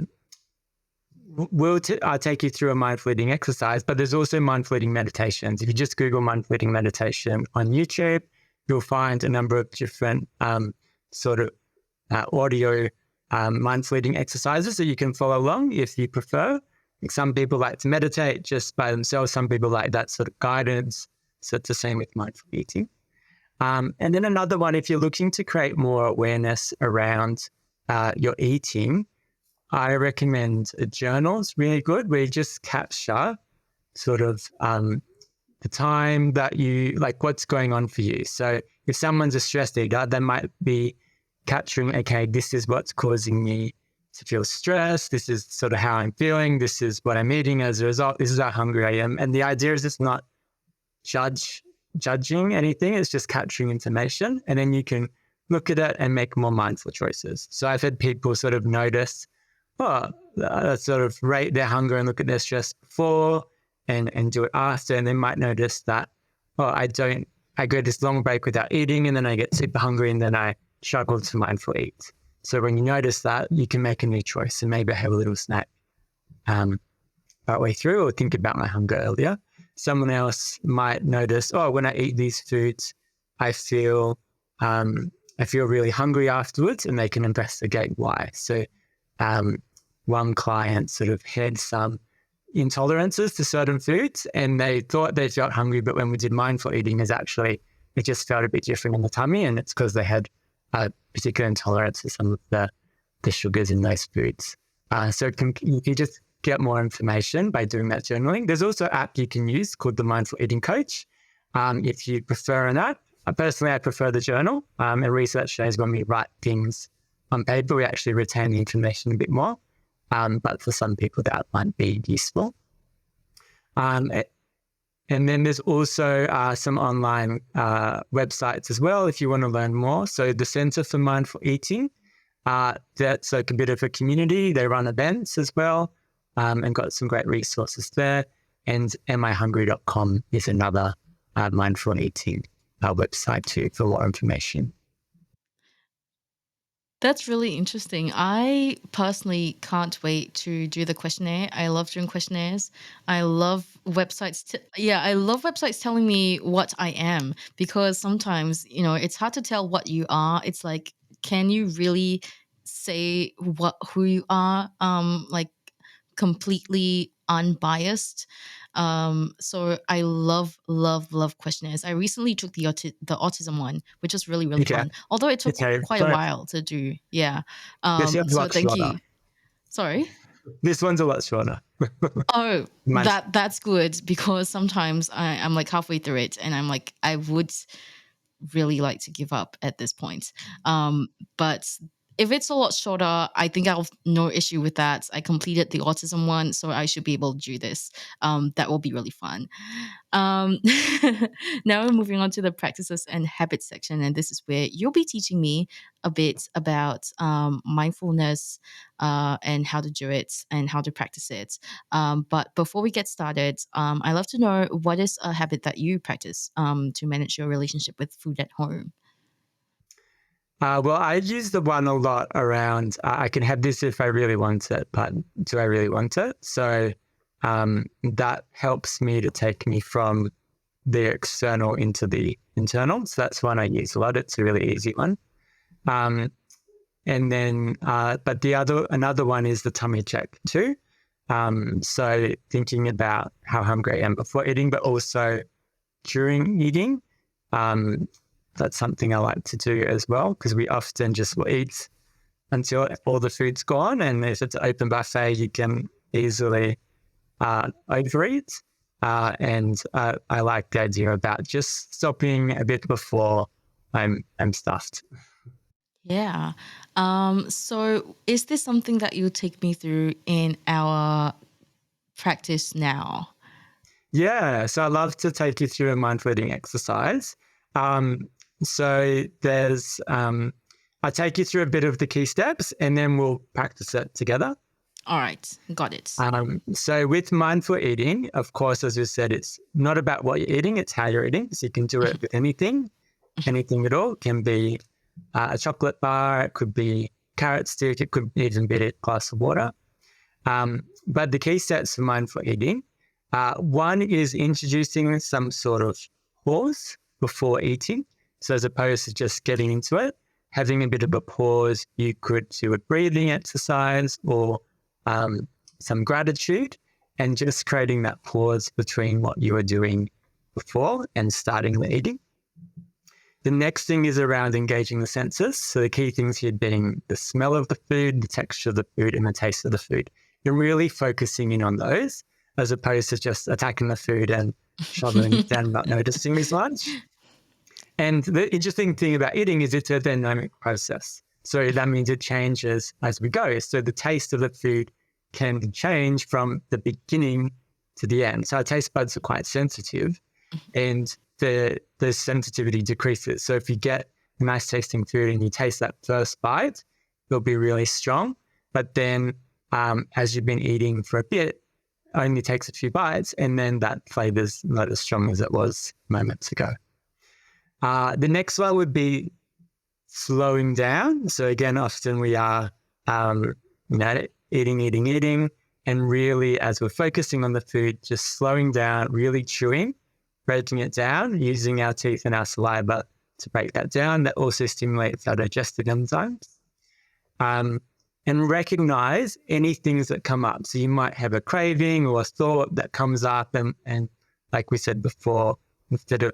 take you through a mindful eating exercise, but there's also mindful eating meditations. If you just Google mindful eating meditation on YouTube, you'll find a number of different audio mindful eating exercises that you can follow along if you prefer. Some people like to meditate just by themselves. Some people like that sort of guidance. So it's the same with mindful eating. And then another one, if you're looking to create more awareness around your eating, I recommend a journal. It's really good where you just capture sort of the time that like what's going on for you. So if someone's a stressed eater, they might be capturing, okay, this is what's causing me to feel stressed. This is sort of how I'm feeling. This is what I'm eating as a result. This is how hungry I am. And the idea is it's not judging anything. It's just capturing information. And then you can look at it and make more mindful choices. So I've had people sort of notice, sort of rate their hunger and look at their stress before and do it after. And they might notice that, I go this long break without eating and then I get super hungry and then I struggle to mindful eat. So when you notice that, you can make a new choice and maybe have a little snack partway through or think about my hunger earlier. Someone else might notice, when I eat these foods, I feel really hungry afterwards, and they can investigate why. So one client sort of had some intolerances to certain foods and they thought they felt hungry, but when we did mindful eating, it just felt a bit different in the tummy, and it's because they had a particular intolerance to some of the sugars in those foods. So you can just get more information by doing that journaling. There's also an app you can use called the Mindful Eating Coach. If you prefer an app, personally, I prefer the journal. And research shows when we write things on paper, we actually retain the information a bit more. But for some people, that might be useful. And then there's also some online websites as well if you want to learn more. So the Centre for Mindful Eating, that's like a bit of a community. They run events as well and got some great resources there. And amihungry.com is another mindful eating website too for more information. That's really interesting. I personally can't wait to do the questionnaire. I love doing questionnaires. I love websites. I love websites telling me what I am, because sometimes, it's hard to tell what you are. It's like, can you really say who you are? Like completely unbiased. So I love, love, love questionnaires. I recently took the autism one, which was really, really fun. Although it took quite a while to do. Yeah. So thank you. Sorry. This one's a lot shorter. Oh, that's good, because sometimes I'm like halfway through it and I'm like, I would really like to give up at this point. But If it's a lot shorter, I think I'll have no issue with that. I completed the autism one, so I should be able to do this. That will be really fun. Um, Now we're moving on to the practices and habits section, and this is where you'll be teaching me a bit about mindfulness and how to do it and how to practice it. But before we get started, I'd love to know what is a habit that you practice to manage your relationship with food at home. Well, I use the one a lot around, I can have this if I really want it, but do I really want it? So that helps me to take me from the external into the internal. So that's one I use a lot. It's a really easy one. And then, but another one is the tummy check too. So thinking about how hungry I am before eating, but also during eating. That's something I like to do as well, because we often just will eat until all the food's gone. And if it's an open buffet, you can easily overeat. And I like the idea about just stopping a bit before I'm stuffed. Yeah. So is this something that you take me through in our practice now? Yeah, so I love to take you through a mindful eating exercise. So there's, I take you through a bit of the key steps and then we'll practice it together. All right, got it. So with mindful eating, of course, as you said, it's not about what you're eating, it's how you're eating. So you can do it with anything at all. It can be a chocolate bar, it could be carrot stick, it could even be a glass of water. But the key steps for mindful eating, one is introducing some sort of pause before eating. So as opposed to just getting into it, having a bit of a pause, you could do a breathing exercise or some gratitude, and just creating that pause between what you were doing before and starting the eating. The next thing is around engaging the senses. So the key things here being the smell of the food, the texture of the food, and the taste of the food. You're really focusing in on those as opposed to just attacking the food and shoving it down, not noticing as much. And the interesting thing about eating is it's a dynamic process. So that means it changes as we go. So the taste of the food can change from the beginning to the end. So our taste buds are quite sensitive and the sensitivity decreases. So if you get a nice tasting food and you taste that first bite, it'll be really strong. But then as you've been eating for a bit, it only takes a few bites and then that flavor's not as strong as it was moments ago. The next one would be slowing down. So again, often we are, eating, and really as we're focusing on the food, just slowing down, really chewing, breaking it down, using our teeth and our saliva to break that down. That also stimulates our digestive enzymes. And recognize any things that come up. So you might have a craving or a thought that comes up, and like we said before, instead of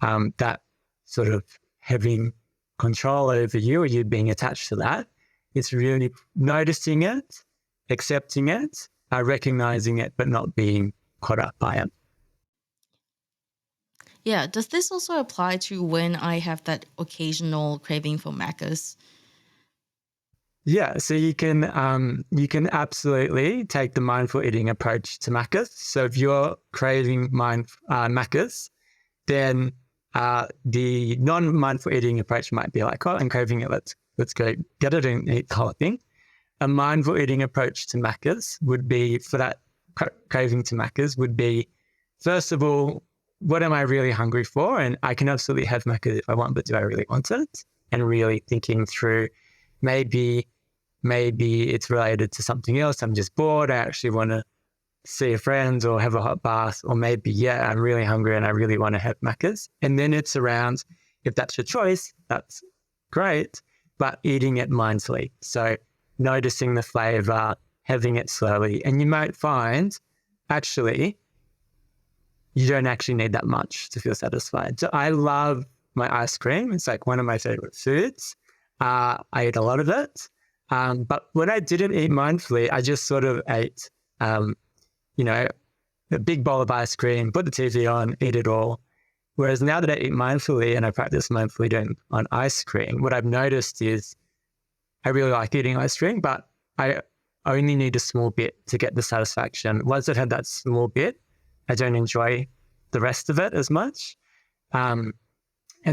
that sort of having control over you or you being attached to that, it's really noticing it, accepting it, recognizing it, but not being caught up by it. Yeah, does this also apply to when I have that occasional craving for macas? Yeah, so you can absolutely take the mindful eating approach to macas. So if you're craving macas, then the non-mindful eating approach might be like, oh, I'm craving it, let's go get it and eat the whole thing. A mindful eating approach to macas would be, for that craving to macas, would be, first of all, what am I really hungry for? And I can absolutely have macas if I want, but do I really want it? And really thinking through, maybe it's related to something else. I'm just bored. I actually want to see a friend or have a hot bath, or maybe, yeah, I'm really hungry and I really want to have macas. And then it's around, if that's your choice, that's great, but eating it mindfully. So noticing the flavor, having it slowly. And you might find, actually, you don't actually need that much to feel satisfied. So I love my ice cream. It's like one of my favorite foods. I eat a lot of it. But when I didn't eat mindfully, I just sort of ate, a big bowl of ice cream, put the TV on, eat it all. Whereas now that I eat mindfully and I practice mindfully eating on ice cream, what I've noticed is I really like eating ice cream, but I only need a small bit to get the satisfaction. Once I've had that small bit, I don't enjoy the rest of it as much. And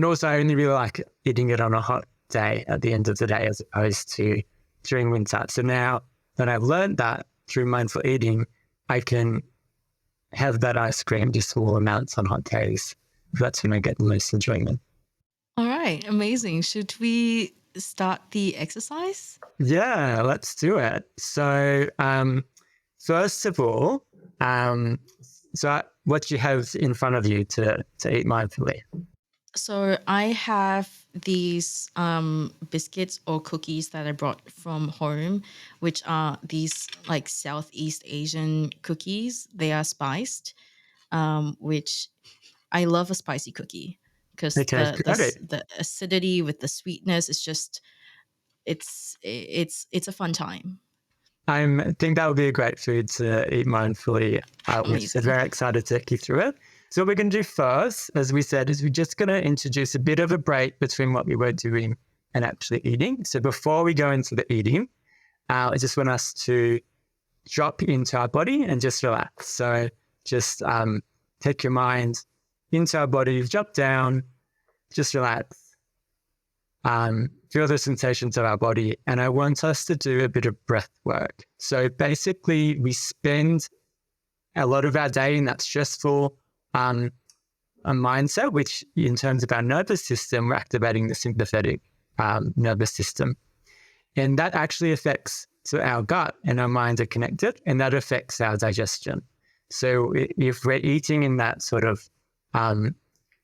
also I only really like eating it on a hot day at the end of the day as opposed to during winter. So now that I've learned that through mindful eating, I can have that ice cream just small amounts on hot days. That's when I get the most enjoyment. All right, amazing. Should we start the exercise? Yeah, let's do it. So first of all, what do you have in front of you to eat mindfully? So I have these biscuits or cookies that I brought from home, which are these like Southeast Asian cookies. They are spiced, which I love a spicy cookie because Okay, great. the acidity with the sweetness is just it's a fun time. I think that would be a great food to eat mindfully. We're Amazing. very excited to take you through it. So what we're going to do first, as we said, is we're just going to introduce a bit of a break between what we were doing and actually eating. So before we go into the eating, I just want us to drop into our body and just relax. So just take your mind into our body, drop down, just relax. Feel the sensations of our body. And I want us to do a bit of breath work. So basically, we spend a lot of our day in that stressful a mindset, which in terms of our nervous system, we're activating the sympathetic nervous system. And that actually affects our gut, and our minds are connected, and that affects our digestion. So if we're eating in that sort of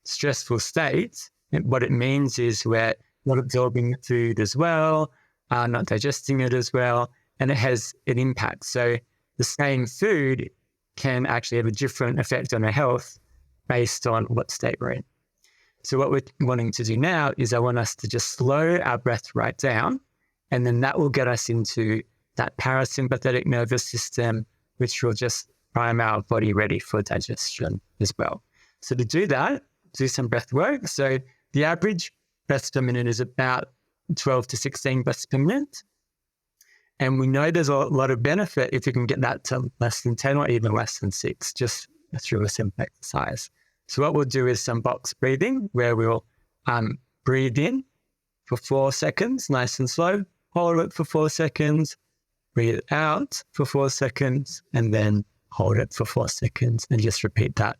stressful state, what it means is we're not absorbing the food as well, not digesting it as well, and it has an impact. So the same food can actually have a different effect on our health based on what state we're in. So what we're wanting to do now is I want us to just slow our breath right down, and then that will get us into that parasympathetic nervous system, which will just prime our body ready for digestion as well. So to do that, do some breath work. So the average breaths per minute is about 12 to 16 breaths per minute. And we know there's a lot of benefit if you can get that to less than 10 or even less than 6, just through a simple exercise. So what we'll do is some box breathing, where we'll breathe in for 4 seconds, nice and slow, hold it for 4 seconds, breathe out for 4 seconds, and then hold it for 4 seconds, and just repeat that.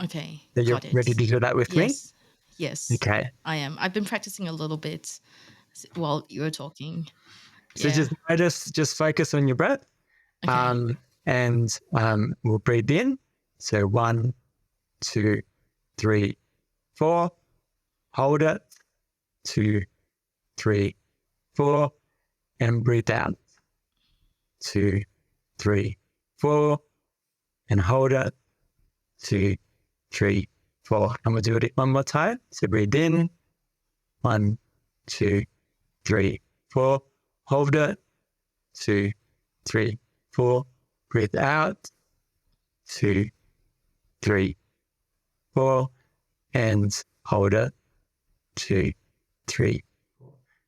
Okay. Are you ready to do that with me? Yes. Okay. I am. I've been practicing a little bit while you were talking. So just focus on your breath. Okay. And we'll breathe in. So 1, 2, 3, 4. Hold it. 2, 3, 4. And breathe out. 2, 3, 4. And hold it. 2, 3, 4. And we'll do it one more time. So breathe in. 1, 2, 3, 4. Hold it. 2, 3, 4. Breathe out. 2, 3, 4. And hold it. 2, 3.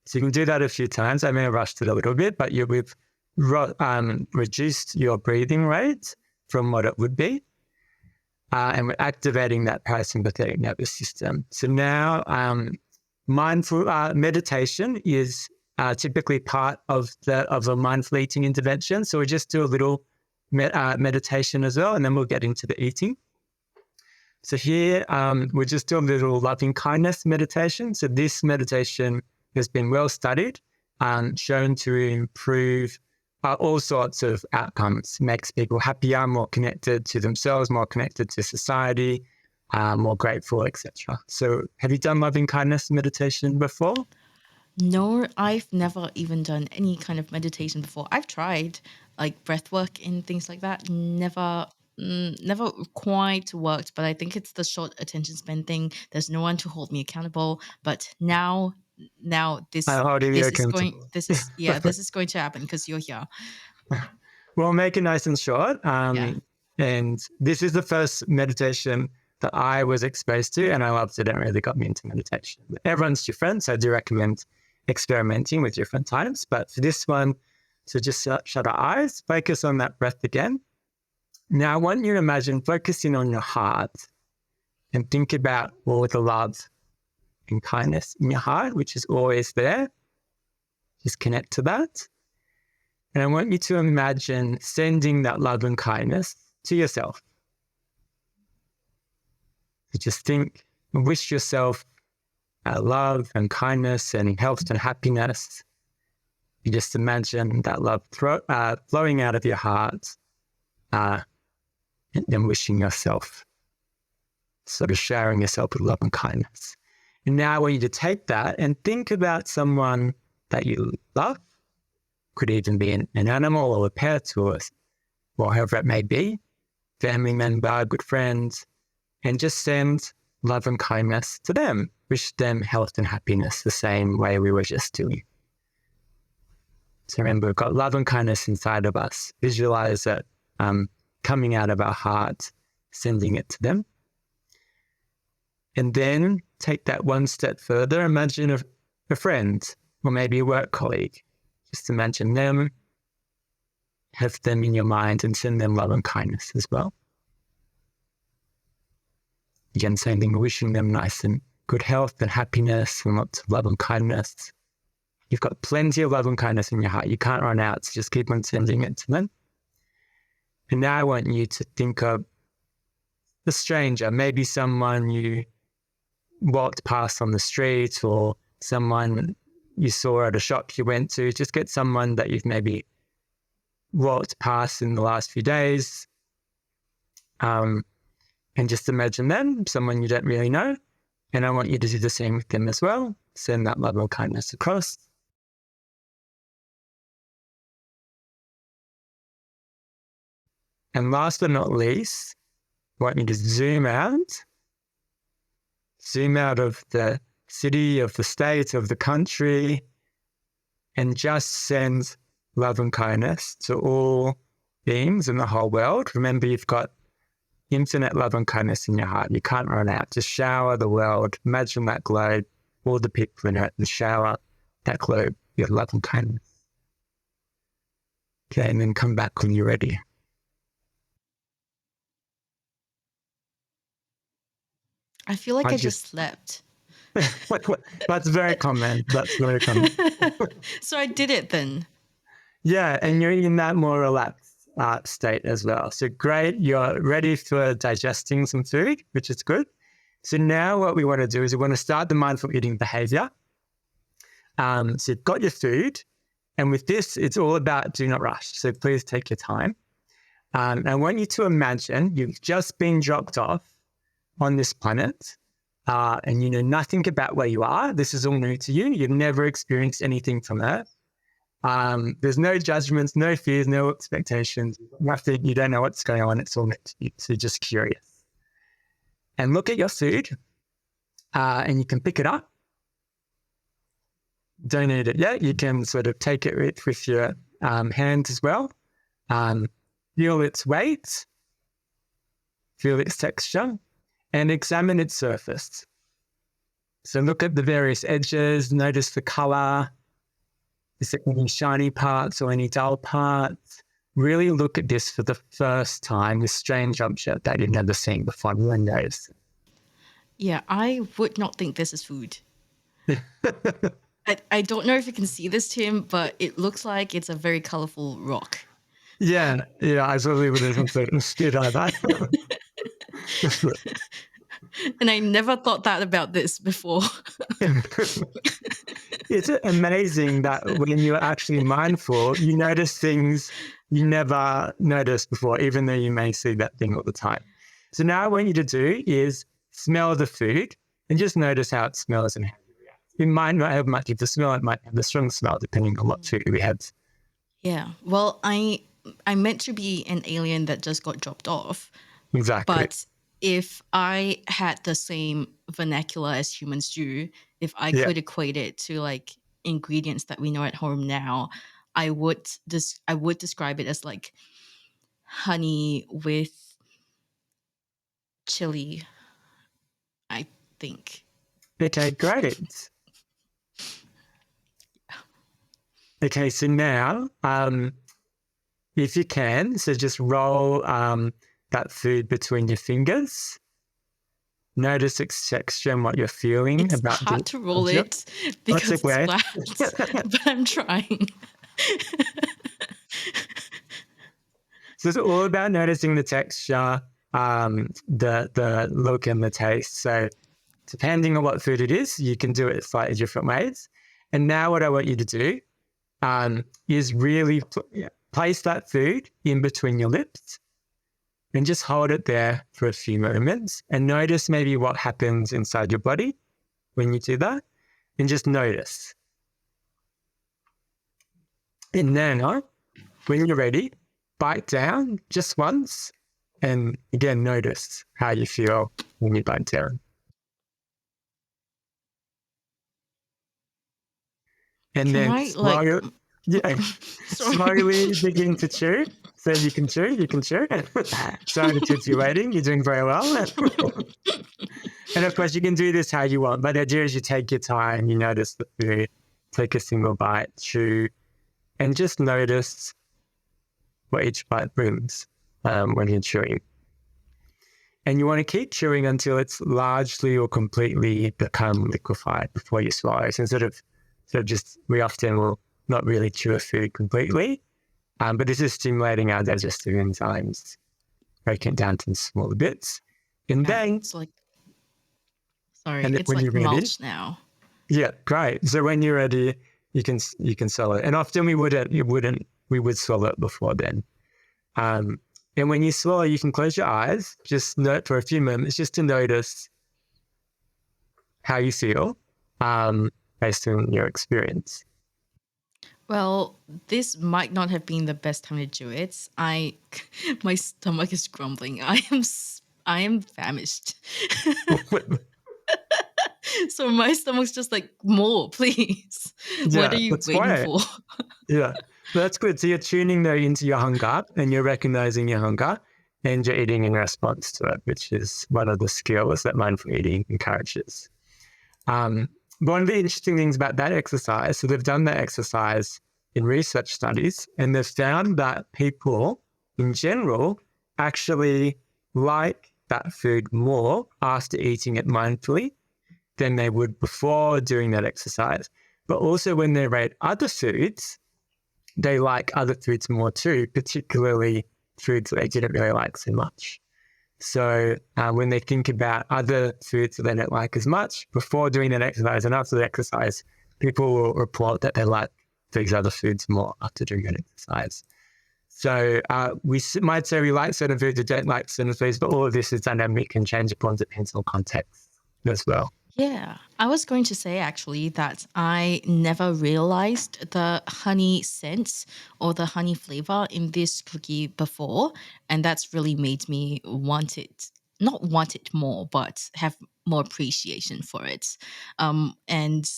So you can do that a few times. I may have rushed it a little bit, but we've reduced your breathing rate from what it would be. And we're activating that parasympathetic nervous system. So now mindful meditation is typically part of a mindful eating intervention. So we just do a little meditation as well, and then we'll get into the eating. So here we'll just do a little loving kindness meditation. So this meditation has been well studied, shown to improve all sorts of outcomes, makes people happier, more connected to themselves, more connected to society, more grateful, etc. So have you done loving kindness meditation before? No, I've never even done any kind of meditation before. I've tried like breath work and things like that. Never quite worked, but I think it's the short attention span thing. There's no one to hold me accountable. But now this is going to happen because you're here. We'll make it nice and short. And this is the first meditation that I was exposed to, and I loved it. It really got me into meditation. Everyone's different, so I do recommend experimenting with different types. But for this one, so just shut our eyes, focus on that breath again. Now I want you to imagine focusing on your heart and think about all the love and kindness in your heart, which is always there. Just connect to that. And I want you to imagine sending that love and kindness to yourself. So just think and wish yourself love and kindness and health and happiness. You just imagine that love flowing out of your heart and then wishing yourself, sort of showering yourself with love and kindness. And now I want you to take that and think about someone that you love. Could even be an animal or a pet or however it may be, family member, good friends, and just send love and kindness to them. Wish them health and happiness the same way we were just doing. So remember, we've got love and kindness inside of us. Visualize it coming out of our heart, sending it to them. And then take that one step further. Imagine a friend or maybe a work colleague. Just imagine them, have them in your mind and send them love and kindness as well. Again, same thing, wishing them nice and good health and happiness and lots of love and kindness. You've got plenty of love and kindness in your heart. You can't run out, so just keep on sending it to them. And now I want you to think of a stranger, maybe someone you walked past on the street or someone you saw at a shop you went to. Just get someone that you've maybe walked past in the last few days. And just imagine them, someone you don't really know. And I want you to do the same with them as well. Send that love and kindness across. And last but not least, I want you to zoom out of the city, of the state, of the country, and just send love and kindness to all beings in the whole world. Remember, you've got infinite love and kindness in your heart. You can't run out. Just shower the world. Imagine that globe, all the people in it, and shower that globe with love and kindness. Okay, and then come back when you're ready. I feel like I just slept. That's very common. That's very common. So I did it then. Yeah, and you're in that more relaxed state as well. So great, you're ready for digesting some food, which is good. So now what we want to do is we want to start the mindful eating behavior. So you've got your food, and with this, it's all about do not rush. So please take your time. I want you to imagine you've just been dropped off on this planet, and you know nothing about where you are. This is all new to you. You've never experienced anything from Earth. There's no judgments, no fears, no expectations, nothing. You don't know what's going on. It's all new to you. So just curious. And look at your food, and you can pick it up. Don't eat it yet. You can sort of take it with your hands as well. Feel its weight, feel its texture, and examine its surface. So look at the various edges, notice the color. Is there any shiny parts or any dull parts? Really look at this for the first time, this strange object that you've never seen before. Windows. Yeah, I would not think this is food. I don't know if you can see this, Tim, but it looks like it's a very colorful rock. Yeah, I probably would have understood like that. And I never thought that about this before. It's amazing that when you're actually mindful, you notice things you never noticed before, even though you may see that thing all the time. So now what I want you to do is smell the food and just notice how it smells and how you react. It might not have much of the smell, it might have the strong smell, depending on what food we have. Yeah, well, I'm meant to be an alien that just got dropped off. Exactly. But if I had the same vernacular as humans do, if I could equate it to like ingredients that we know at home now, I would describe it as like honey with chili, I think. Okay, great. Okay, so now, if you can, so just roll that food between your fingers. Notice its texture and what you're feeling It's about hard the to roll object. it That's because it's okay. flat, but I'm trying. So it's all about noticing the texture, the look and the taste. So depending on what food it is, you can do it slightly different ways. And now what I want you to do is really place that food in between your lips and just hold it there for a few moments and notice maybe what happens inside your body when you do that, and just notice. And then when you're ready, bite down just once and again, notice how you feel when you bite down. And Can then I like? Sorry. slowly begin to chew. So you can chew. Sorry to keep you waiting. You're doing very well. And of course, you can do this how you want. But the idea is you take your time, you notice the food, take a single bite, chew, and just notice what each bite brings when you're chewing. And you want to keep chewing until it's largely or completely become liquefied before you swallow. So instead of just, we often will not really chew a food completely, but this is stimulating our digestive enzymes, breaking it down to smaller bits. And then, It's like, sorry, and it's when you're like ready, mulch now. yeah, great. So when you're ready, you can swallow it. And often we would swallow it before then. And when you swallow, you can close your eyes, just note for a few moments, just to notice how you feel based on your experience. Well, this might not have been the best time to do it. My stomach is grumbling. I am famished. So my stomach's just like, more, please. What Yeah, are you that's waiting great. for? Yeah, that's good. So you're tuning though into your hunger and you're recognizing your hunger and you're eating in response to it, which is one of the skills that mindful eating encourages. But one of the interesting things about that exercise, so they've done that exercise in research studies and they've found that people in general actually like that food more after eating it mindfully than they would before doing that exercise. But also when they rate other foods, they like other foods more too, particularly foods that they didn't really like so much. So when they think about other foods that they don't like as much, before doing that exercise and after the exercise, people will report that they like these other foods more after doing that exercise. So we might say we like certain foods or don't like certain foods, but all of this is dynamic and changeable, depends on context as well. Yeah, I was going to say actually that I never realized the honey scent or the honey flavor in this cookie before. And that's really made me want it, not want it more, but have more appreciation for it. And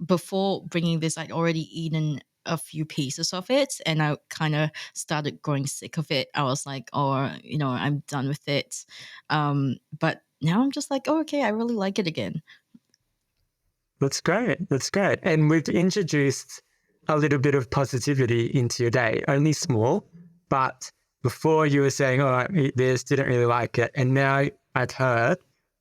before bringing this, I'd already eaten a few pieces of it and I kind of started growing sick of it. I was like, oh, I'm done with it. But now I'm just like, oh, okay, I really like it again. That's great. That's great. And we've introduced a little bit of positivity into your day, only small, but before you were saying, oh, I eat this, didn't really like it. And now I've heard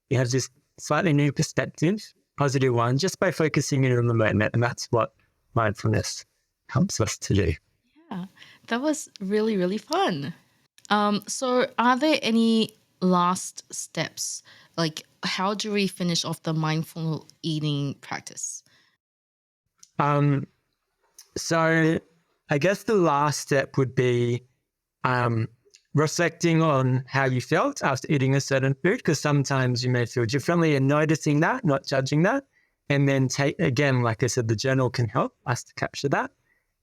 you have this slightly new perspective, positive one, just by focusing in on the moment. And that's what mindfulness helps us to do. Yeah, that was really, really fun. So are there any last steps? Like, how do we finish off the mindful eating practice? So I guess the last step would be reflecting on how you felt after eating a certain food, because sometimes you may feel differently, and noticing that, not judging that. And then again, like I said, the journal can help us to capture that.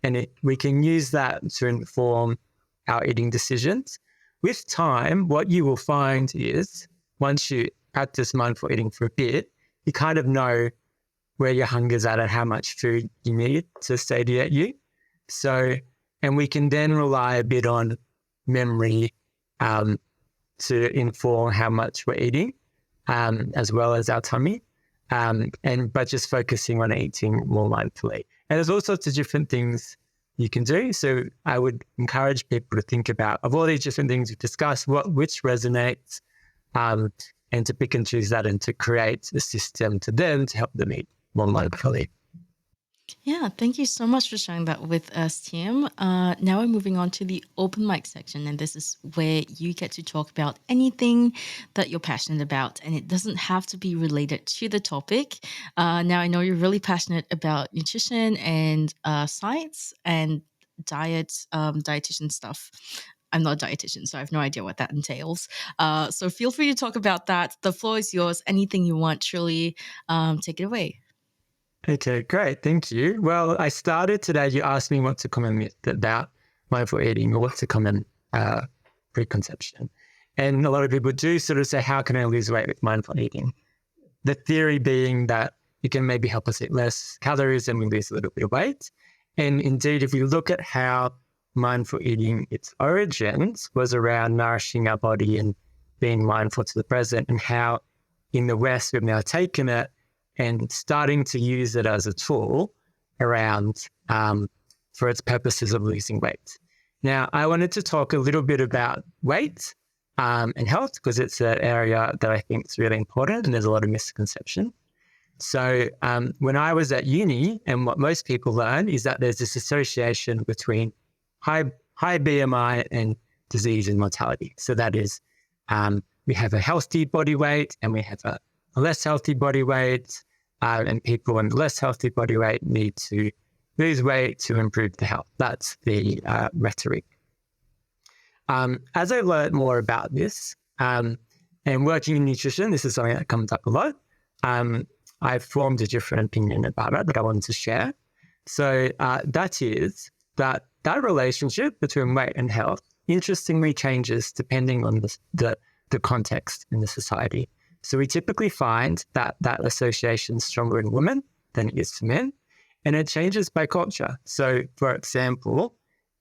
And we can use that to inform our eating decisions. With time, what you will find is once you practice mindful eating for a bit, you kind of know where your hunger's at and how much food you need to satiate you. So, and we can then rely a bit on memory to inform how much we're eating, as well as our tummy, but just focusing on eating more mindfully. And there's all sorts of different things you can do. So I would encourage people to think about, of all these different things we've discussed, which resonates, and to pick and choose that and to create a system to them to help them eat more mindfully. Yeah, thank you so much for sharing that with us, Tim. Now we're moving on to the open mic section, and this is where you get to talk about anything that you're passionate about, and it doesn't have to be related to the topic. Now I know you're really passionate about nutrition and science and dietitian stuff. I'm not a dietitian, so I have no idea what that entails. So feel free to talk about that. The floor is yours. Anything you want, truly, take it away. Okay, great. Thank you. Well, I started today, you asked me what's a common myth about mindful eating, or what's a common preconception. And a lot of people do sort of say, how can I lose weight with mindful eating? The theory being that it can maybe help us eat less calories and we lose a little bit of weight. And indeed, if we look at how mindful eating, its origins was around nourishing our body and being mindful to the present, and how in the West we've now taken it and starting to use it as a tool around for its purposes of losing weight. Now, I wanted to talk a little bit about weight and health, because it's an area that I think is really important and there's a lot of misconception. So when I was at uni, and what most people learn is that there's this association between high BMI and disease and mortality. So that is, we have a healthy body weight and we have a less healthy body weight, and people in less healthy body weight need to lose weight to improve the health. That's the rhetoric. As I learned more about this, and working in nutrition, this is something that comes up a lot. I've formed a different opinion about it that I wanted to share. So that is that relationship between weight and health, interestingly, changes depending on the context in the society. So we typically find that association is stronger in women than it is for men, and it changes by culture. So, for example,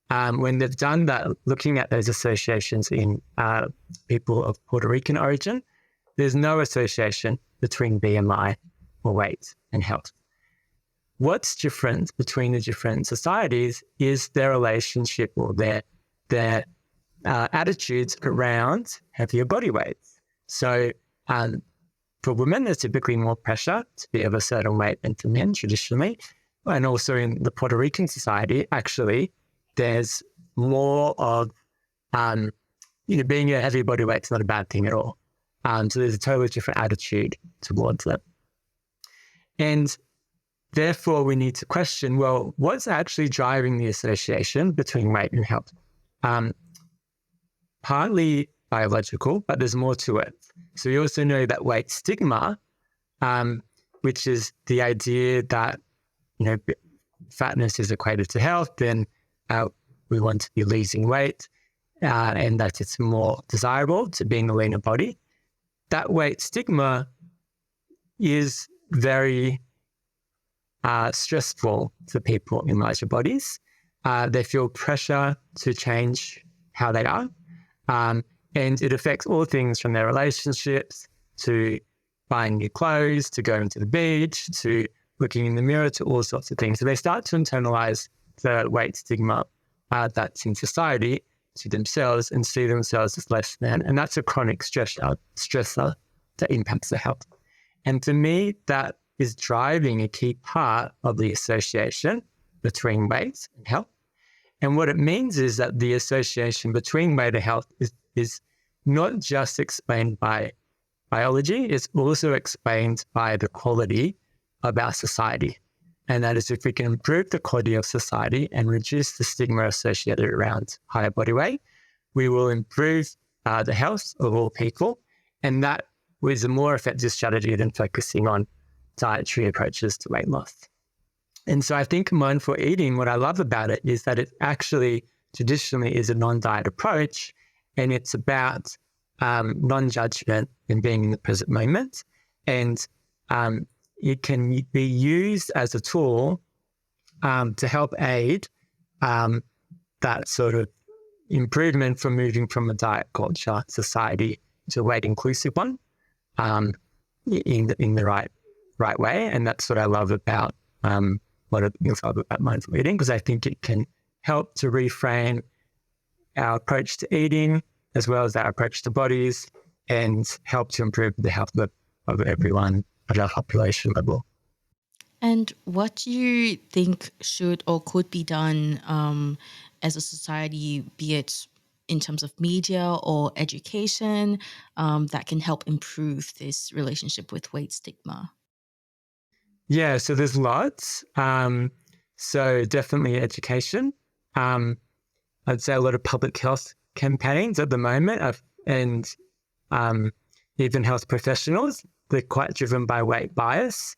when they've done that, looking at those associations in people of Puerto Rican origin, there's no association between BMI or weight and health. What's different between the different societies is their relationship or their attitudes around heavier body weights. So for women, there's typically more pressure to be of a certain weight than for men traditionally. And also in the Puerto Rican society, actually, there's more of, being a heavy body weight is not a bad thing at all. So there's a totally different attitude towards it. And therefore, we need to question, well, what's actually driving the association between weight and health? Partly biological, but there's more to it. So we also know that weight stigma, which is the idea that, fatness is equated to health, then we want to be losing weight, and that it's more desirable to be in a leaner body. That weight stigma is very stressful for people in larger bodies. They feel pressure to change how they are. And it affects all things from their relationships to buying new clothes, to going to the beach, to looking in the mirror, to all sorts of things. So they start to internalize the weight stigma that's in society to themselves and see themselves as less than. And that's a chronic stressor that impacts their health. And for me, that is driving a key part of the association between weight and health. And what it means is that the association between weight and health is not just explained by biology, it's also explained by the quality of our society. And that is, if we can improve the quality of society and reduce the stigma associated around higher body weight, we will improve the health of all people. And that was a more effective strategy than focusing on dietary approaches to weight loss. And so I think mindful eating, what I love about it is that it actually traditionally is a non-diet approach, and it's about non-judgment and being in the present moment. And it can be used as a tool to help aid that sort of improvement from moving from a diet culture society to a weight inclusive one in the right way. And that's what I love about lot of things about mindful eating, because I think it can help to reframe our approach to eating as well as our approach to bodies and help to improve the health of everyone at our population level. And what do you think should or could be done as a society, be it in terms of media or education, that can help improve this relationship with weight stigma? Yeah, so there's lots. So definitely education. I'd say a lot of public health campaigns at the moment and even health professionals, they're quite driven by weight bias,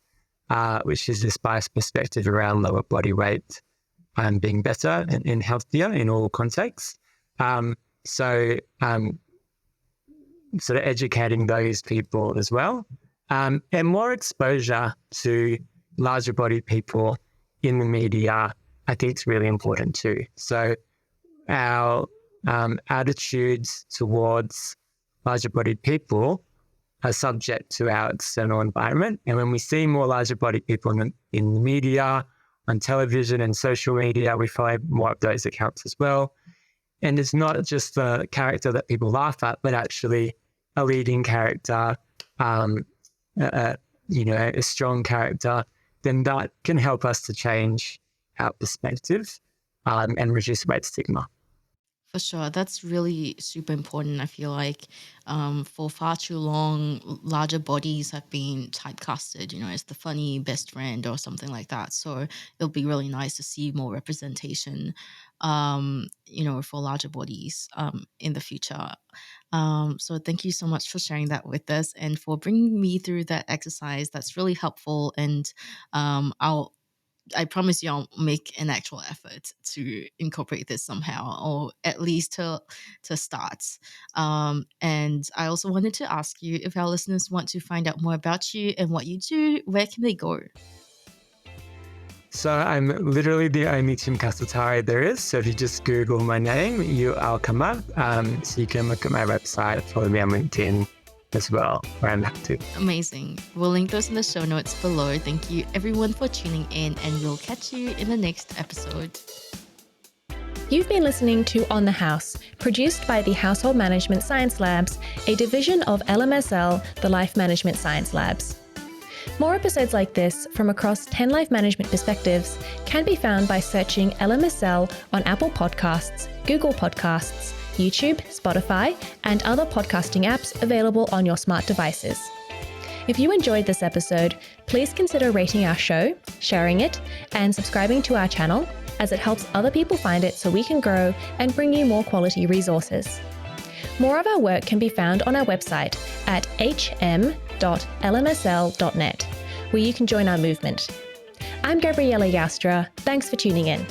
which is this biased perspective around lower body weight being better and healthier in all contexts. So sort of educating those people as well. And more exposure to larger body people in the media, I think it's really important too. So our attitudes towards larger bodied people are subject to our external environment. And when we see more larger bodied people in the media, on television and social media, we follow more of those accounts as well. And it's not just the character that people laugh at, but actually a leading character, a strong character, then that can help us to change our perspective and reduce weight stigma. For sure. That's really super important. I feel like for far too long, larger bodies have been typecasted, as the funny best friend or something like that. So it'll be really nice to see more representation, for larger bodies in the future. So thank you so much for sharing that with us and for bringing me through that exercise. That's really helpful. And I promise you I'll make an actual effort to incorporate this somehow, or at least to start. And I also wanted to ask you, if our listeners want to find out more about you and what you do, where can they go? So I'm literally the only Tim Cassettari there is. So if you just Google my name, I'll come up. So you can look at my website, follow me on LinkedIn as well, where I'm active. Amazing. We'll link those in the show notes below. Thank you everyone for tuning in, and we'll catch you in the next episode. You've been listening to On the House, produced by the Household Management Science Labs, a division of LMSL, the Life Management Science Labs. More episodes like this from across 10 life management perspectives can be found by searching LMSL on Apple Podcasts, Google Podcasts, YouTube, Spotify, and other podcasting apps available on your smart devices. If you enjoyed this episode, please consider rating our show, sharing it, and subscribing to our channel, as it helps other people find it so we can grow and bring you more quality resources. More of our work can be found on our website at hm.lmsl.net, where you can join our movement. I'm Gabriella Yastra. Thanks for tuning in.